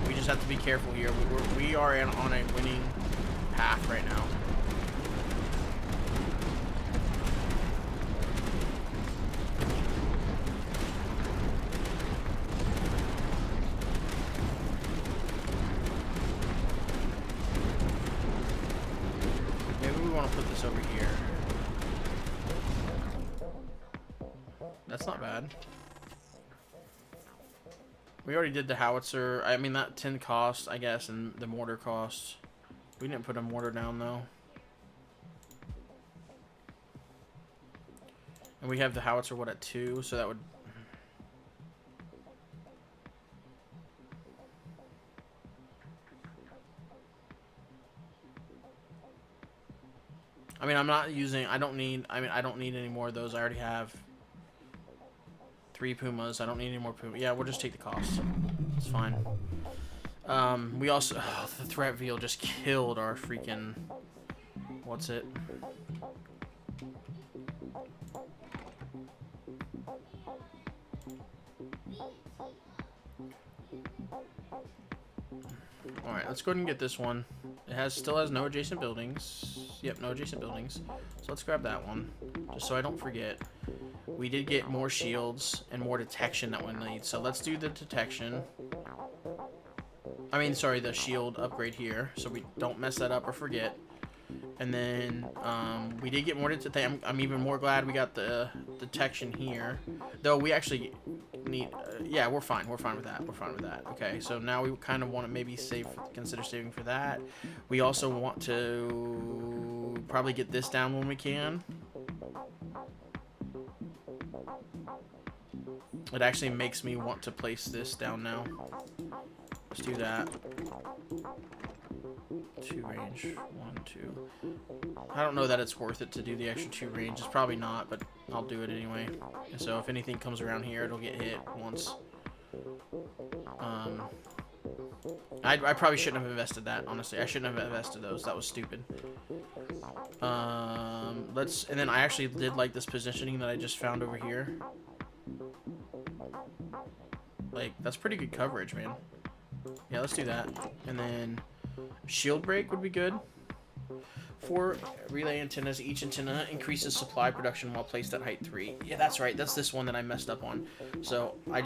We just have to be careful here. We are on a winning path right now. Over here. That's not bad. We already did the howitzer. I mean, that 10 cost, I guess, and the mortar cost. We didn't put a mortar down though. And we have the howitzer, what, at 2, so that would... I mean, I don't need any more of those. I already have 3 Pumas. I don't need any more Pumas. Yeah, we'll just take the cost. It's fine. We also... Oh, the threat veil just killed our freaking... What's it? Alright, let's go ahead and get this one. It still has no adjacent buildings. Yep, no adjacent buildings. So let's grab that one, just so I don't forget. We did get more shields and more detection that we need. So let's do the detection. I mean, sorry, the shield upgrade here, so we don't mess that up or forget. And then we did get more detection. I'm even more glad we got the detection here. Though we actually need... yeah, we're fine. We're fine with that. We're fine with that. Okay, so now we kind of want to maybe consider saving for that. We also want to probably get this down when we can. It actually makes me want to place this down now. Let's do that. 2 range. 1, 2. I don't know that it's worth it to do the extra 2 range. It's probably not, but I'll do it anyway. And so if anything comes around here, it'll get hit once. I probably shouldn't have invested that, honestly. I shouldn't have invested those. That was stupid. And then I actually did like this positioning that I just found over here. Like, that's pretty good coverage, man. Yeah, let's do that. And then shield break would be good. 4 relay antennas. Each antenna increases supply production while placed at height 3. Yeah, that's right. That's this one that I messed up on. So I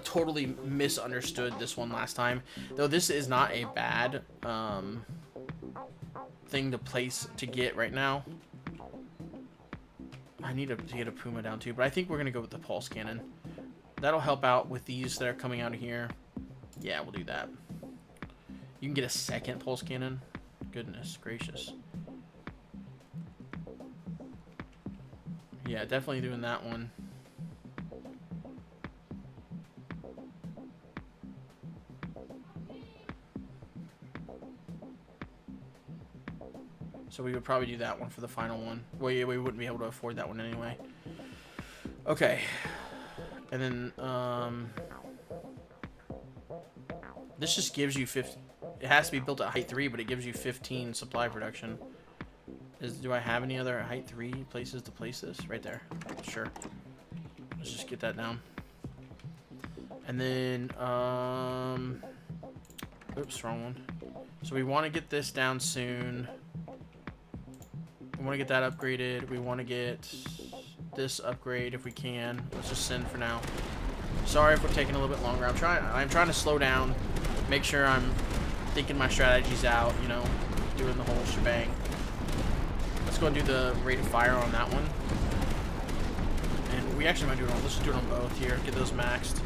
totally misunderstood this one last time. Though this is not a bad thing to place to get right now. I need to get a Puma down too, but I think we're gonna go with the pulse cannon. That'll help out with these that are coming out of here. Yeah, we'll do that. You can get a second pulse cannon. Goodness gracious. Yeah, definitely doing that one. So we would probably do that one for the final one. Well, yeah, we wouldn't be able to afford that one anyway. Okay. And then, this just gives you 50. It has to be built at height 3, but it gives you 15 supply production. Do I have any other height 3 places to place this? Right there. Sure. Let's just get that down. And then, oops, wrong one. So we want to get this down soon. We want to get that upgraded. We want to get this upgrade if we can. Let's just send for now. Sorry if we're taking a little bit longer. I'm trying to slow down, make sure I'm thinking my strategies out, you know, doing the whole shebang. Let's go and do the rate of fire on that one. And we actually might do it on, let's just do it on both here, get those maxed.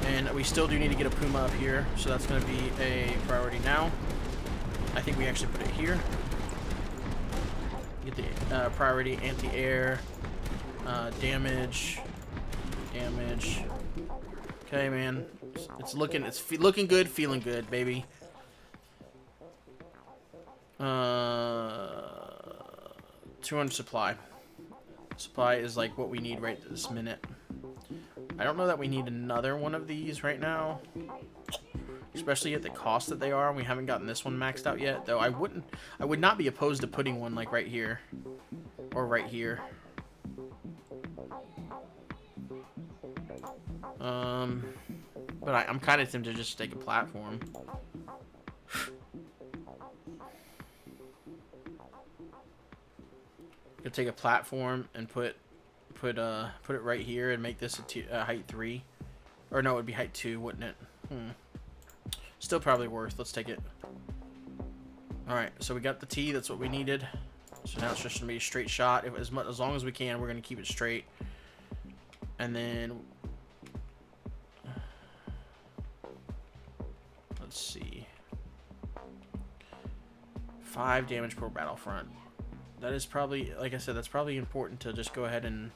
And we still do need to get a Puma up here, so that's going to be a priority now. I think we actually put it here. Get the priority anti-air, damage. Okay, man. It's looking good, feeling good, baby. 200 supply. Supply is like what we need right this minute. I don't know that we need another one of these right now, especially at the cost that they are. We haven't gotten this one maxed out yet, though. I would not be opposed to putting one like right here or right here. But I'm kind of tempted to just take a platform. Could take a platform and put it right here and make this a height 3, or no, it would be height 2, wouldn't it? Still probably worth. Let's take it. All right, so we got the T. That's what we needed. So now it's just gonna be a straight shot. As long as we can, we're gonna keep it straight. And then let's see. 5 damage per battlefront. That is probably, like I said, that's probably important to just go ahead and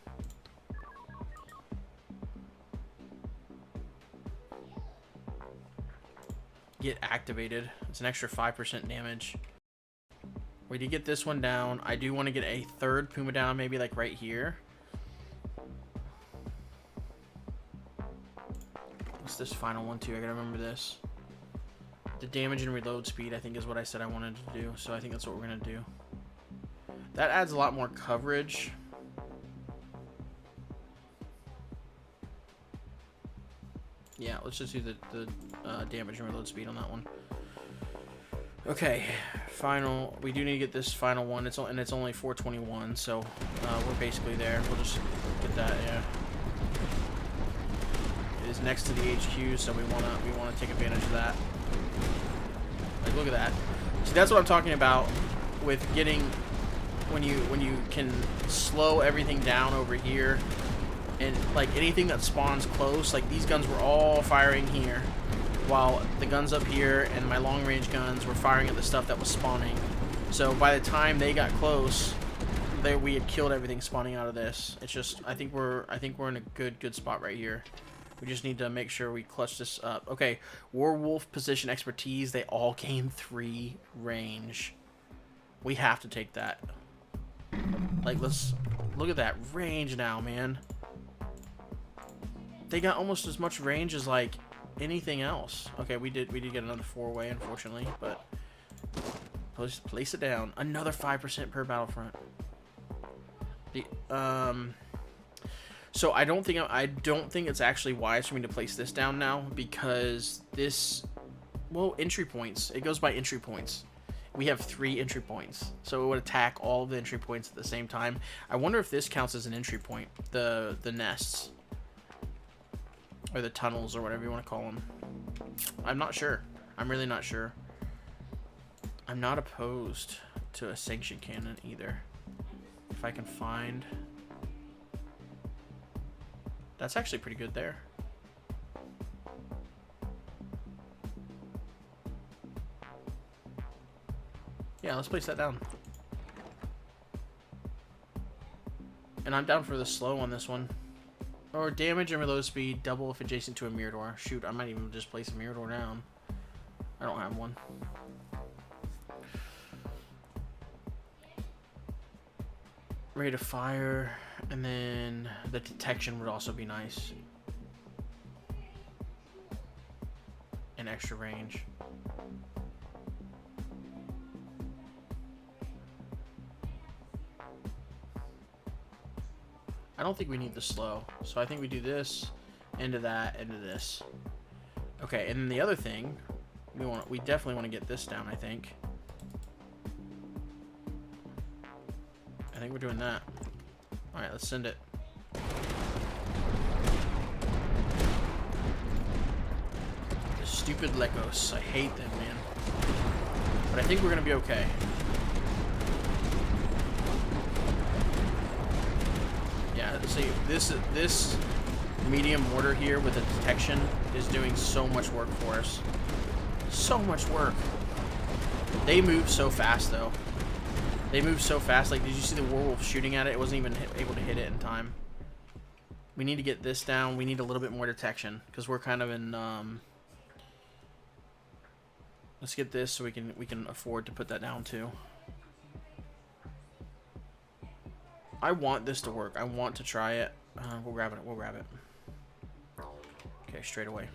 get activated. It's an extra 5% damage. We did get this one down. I do want to get a third Puma down, maybe like right here. What's this final one too? I gotta remember this. The damage and reload speed, I think, is what I said I wanted to do. So I think that's what we're gonna do. That adds a lot more coverage. Yeah, let's just do the damage and reload speed on that one. Okay, final. We do need to get this final one. It's only 421, so we're basically there. We'll just get that. Yeah, it is next to the HQ, so we wanna take advantage of that. Like, look at that. See, that's what I'm talking about with getting when you can slow everything down over here, and like anything that spawns close. Like these guns were all firing here, while the guns up here and my long range guns were firing at the stuff that was spawning. So by the time they got close, we had killed everything spawning out of this. It's just I think we're in a good spot right here. We just need to make sure we clutch this up. Okay, Werewolf position expertise. They all gain 3 range. We have to take that. Like, let's look at that range now, man. They got almost as much range as like anything else. Okay, we did get another 4-way, unfortunately, but place it down. Another 5% per battlefront. The So I don't think it's actually wise for me to place this down now, because this, well, entry points. It goes by entry points. We have 3 entry points, so it would attack all of the entry points at the same time. I wonder if this counts as an entry point, the nests, or the tunnels, or whatever you want to call them. I'm not sure. I'm really not sure. I'm not opposed to a sanction cannon either. If I can find... That's actually pretty good there. Yeah, let's place that down. And I'm down for the slow on this one. Or damage and reload speed, double if adjacent to a Mirador. Shoot, I might even just place a Mirador down. I don't have one. Rate of fire, and then the detection would also be nice. And extra range. I don't think we need the slow, so I think we do this, into that, into this. Okay, and then the other thing, we definitely want to get this down, I think. I think we're doing that. Alright, let's send it. The stupid Legos. I hate them, man. But I think we're gonna be okay. Yeah, see, this medium mortar here with the detection is doing so much work for us. So much work. They move so fast, though. They move so fast. Like, did you see the werewolf shooting at it? It wasn't even able to hit it in time. We need to get this down. We need a little bit more detection, because we're kind of in... Let's get this so we can afford to put that down, too. I want this to work. I want to try it. We'll grab it. We'll grab it. Okay, straight away.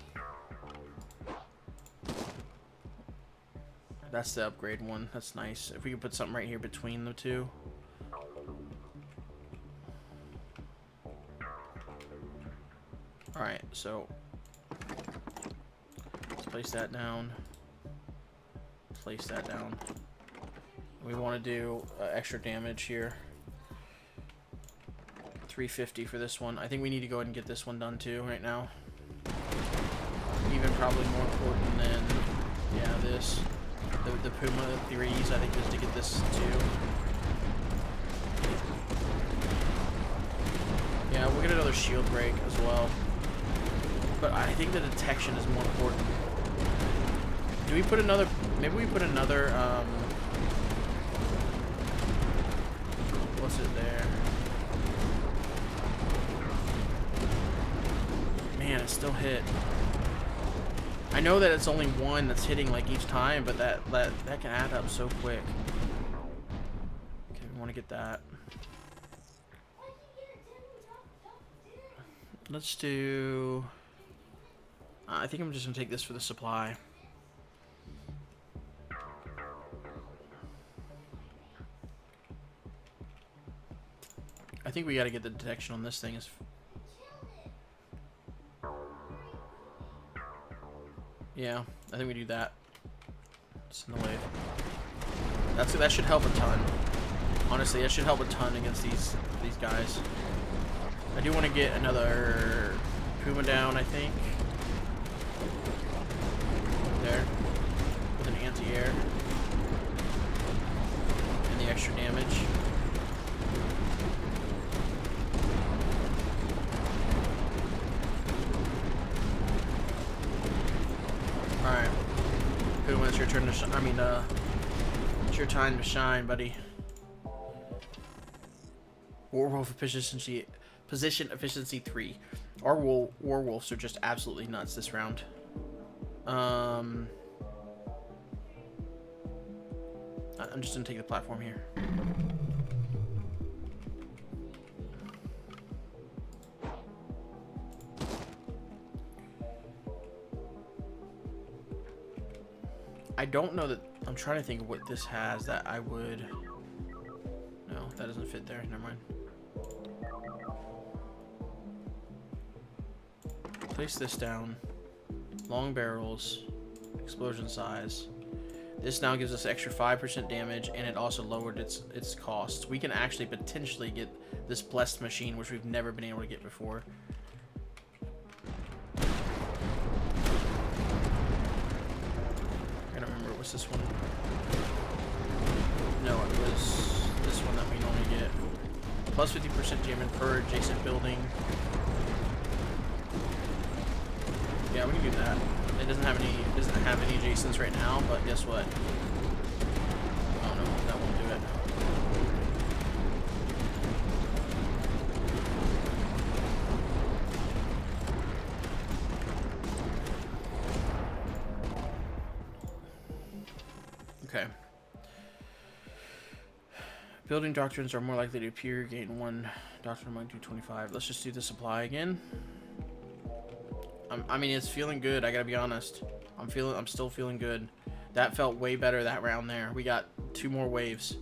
That's the upgrade one. That's nice. If we could put something right here between the two. Alright, so let's place that down. Place that down. We want to do extra damage here. 350 for this one. I think we need to go ahead and get this one done too right now. Even probably more important than, yeah, this. The Puma 3s, I think, is to get this too. Yeah, we'll get another shield break as well. But I think the detection is more important. Do we put another... Maybe we put another... what's it there? Man, it still hit. I know that it's only one that's hitting like each time, but that can add up so quick. Okay, we want to get that. Let's do... I think I'm just going to take this for the supply. I think we got to get the detection on this thing. Yeah, I think we do that. It's in the wave. That should help a ton. Honestly, that should help a ton against these guys. I do want to get another Puma down, I think. There. With an anti-air. And the extra damage. Alright. Puma, it's your turn to shine. I mean, it's your time to shine, buddy. Werewolf efficiency, position efficiency 3. Our werewolves are just absolutely nuts this round. I'm just gonna take the platform here. I don't know that. I'm trying to think of what this has that I would. No, that doesn't fit there. Never mind. Place this down. Long barrels. Explosion size. This now gives us extra 5% damage, and it also lowered its costs. We can actually potentially get this blessed machine, which we've never been able to get before. I don't remember. What's this one? No, it was this one that we normally get. Plus 50% damage per adjacent building. Yeah, we can do that. It doesn't have any adjacents right now, but guess what? Oh no, that won't do it. Okay. Building doctrines are more likely to appear. Gain 1 doctrine among 225. Let's just do the supply again. I mean, it's feeling good. I gotta be honest. I'm still feeling good. That felt way better that round there. We got 2 more waves.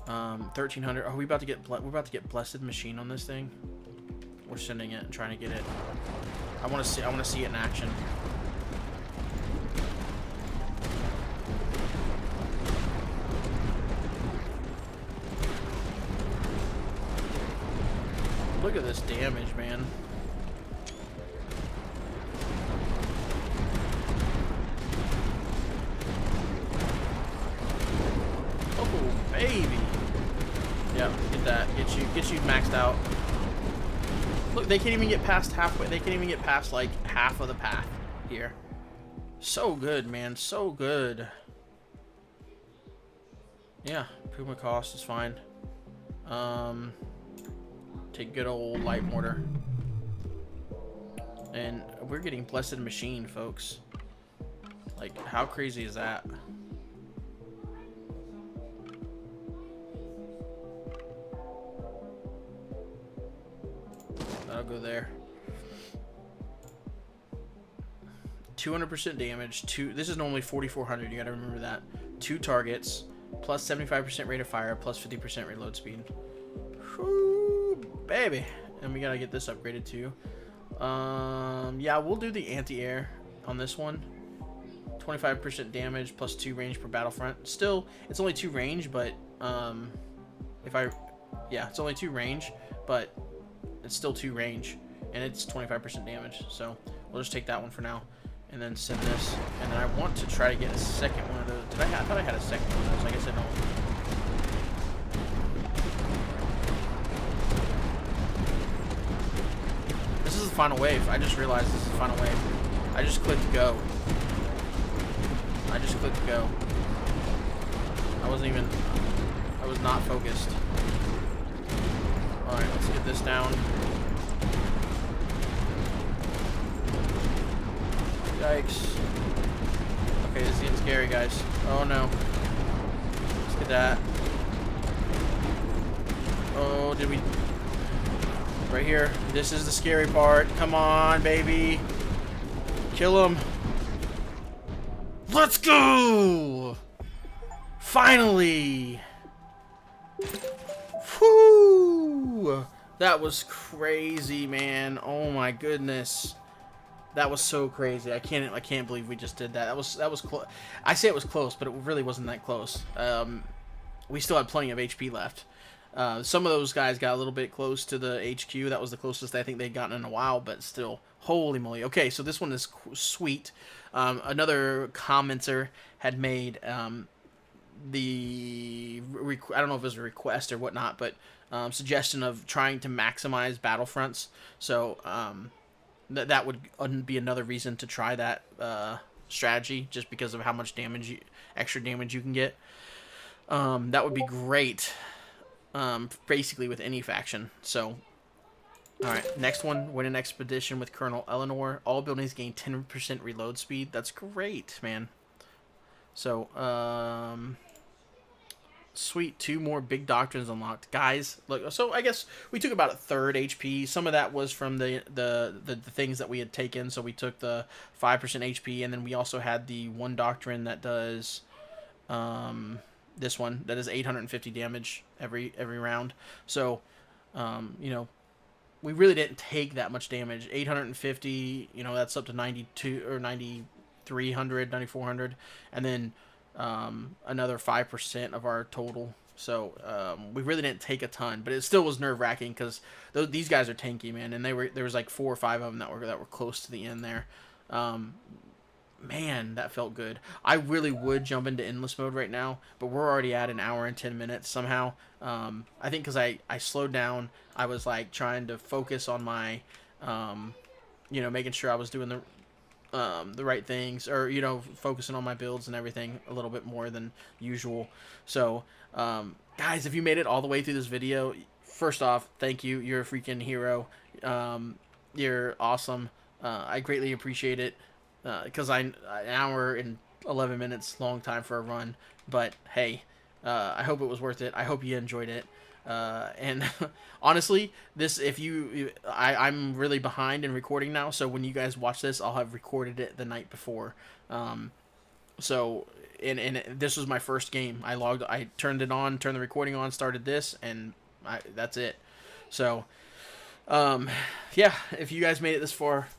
1300. Are we about to get? We're about to get blessed machine on this thing. We're sending it and trying to get it. I want to see it in action. Look at this damage, man. Baby. Yep, get that. Get you maxed out. Look, they can't even get past halfway. They can't even get past like half of the path here. So good, man. So good. Yeah, improvement cost is fine. Take good old light mortar. And we're getting blessed machine, folks. Like, how crazy is that? That'll go there. 200% damage. This is normally 4,400. You gotta remember that. 2 targets, plus 75% rate of fire, plus 50% reload speed. Whoo, baby. And we gotta get this upgraded too. Yeah, we'll do the anti-air on this one. 25% damage, plus 2 range per battlefront. Still, it's only 2 range, but yeah, it's only 2 range, but it's still 2 range, and it's 25% damage. So we'll just take that one for now, and then send this. And then I want to try to get a second one of those. I thought I had a second one of those. I guess I don't. This is the final wave. I just realized this is the final wave. I just clicked go. I just clicked go. I was not focused. Alright, let's get this down. Yikes. Okay, this is getting scary, guys. Oh no. Let's get that. Oh, did we... Right here. This is the scary part. Come on, baby. Kill him. Let's go! Finally! Whoo! That was crazy, man. Oh my goodness. That was so crazy. I can't believe we just did that. That was close. I say it was close, but it really wasn't that close. We still had plenty of HP left. Some of those guys got a little bit close to the HQ. That was the closest I think they'd gotten in a while, but still, holy moly. Okay, so this one is sweet. Another commenter had made I don't know if it was a request or whatnot, but suggestion of trying to maximize battlefronts. So that would be another reason to try that strategy, just because of how much extra damage you can get. That would be great. Basically with any faction. So All right, next one. Win an expedition with Colonel Eleanor. All buildings gain 10% reload speed. That's great, man. So, sweet. 2 more big doctrines unlocked, guys. Look, so I guess we took about a third HP. Some of that was from the things that we had taken. So we took the 5% HP, and then we also had the one doctrine that does this one that is 850 damage every round. So, you know, we really didn't take that much damage. 850, you know, that's up to 92 or 9300, 9400, and then another 5% of our total. So we really didn't take a ton, but it still was nerve wracking because these guys are tanky, man, and there was like 4 or 5 of them that were close to the end there. Man, that felt good. I really would jump into endless mode right now, but we're already at an hour and 10 minutes somehow. I think because I slowed down. I was like trying to focus on my, you know, making sure I was doing the right things, or, you know, focusing on my builds and everything a little bit more than usual. So, guys, if you made it all the way through this video, first off, thank you. You're a freaking hero. You're awesome. I greatly appreciate it. Because an hour and 11 minutes, long time for a run, but hey, I hope it was worth it. I hope you enjoyed it. And honestly, I'm really behind in recording now, so when you guys watch this, I'll have recorded it the night before. So, and this was my first game. I turned it on, turned the recording on, started this, and that's it. So, yeah, if you guys made it this far,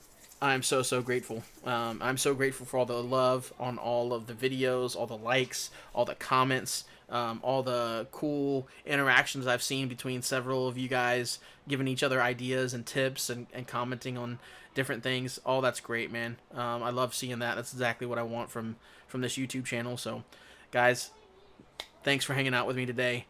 I'm so grateful. I'm so grateful for all the love on all of the videos, all the likes, all the comments, all the cool interactions I've seen between several of you guys, giving each other ideas and tips and commenting on different things. All that's great, man. I love seeing that. That's exactly what I want from this YouTube channel. So, guys, thanks for hanging out with me today.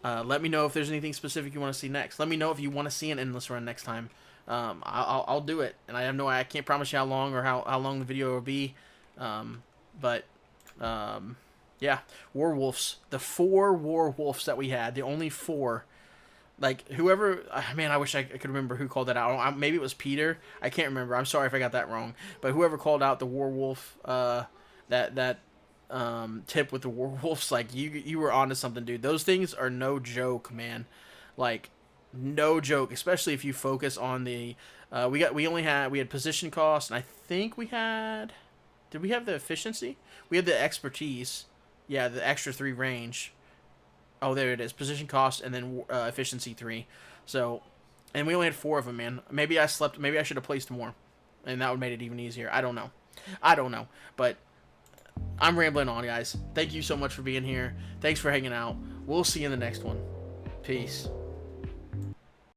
Let me know if there's anything specific you want to see next. Let me know if you want to see an endless run next time. I'll do it, and I can't promise you how long or how long the video will be, but yeah, werewolves, the 4 werewolves that we had, the only 4, like whoever, man, I wish I could remember who called that out. Maybe it was Peter. I can't remember. I'm sorry if I got that wrong, but whoever called out the werewolf, that tip with the werewolves, like you were onto something, dude. Those things are no joke, man. Like, no joke, especially if you focus on the we had position cost, and I think did we have the efficiency? We had the expertise. Yeah, the extra 3 range. Oh, there it is. Position cost and then efficiency 3. So, and we only had 4 of them, man. Maybe I should have placed more, and that would have made it even easier. I don't know. But I'm rambling on, guys. Thank you so much for being here. Thanks for hanging out. We'll see you in the next one. Peace.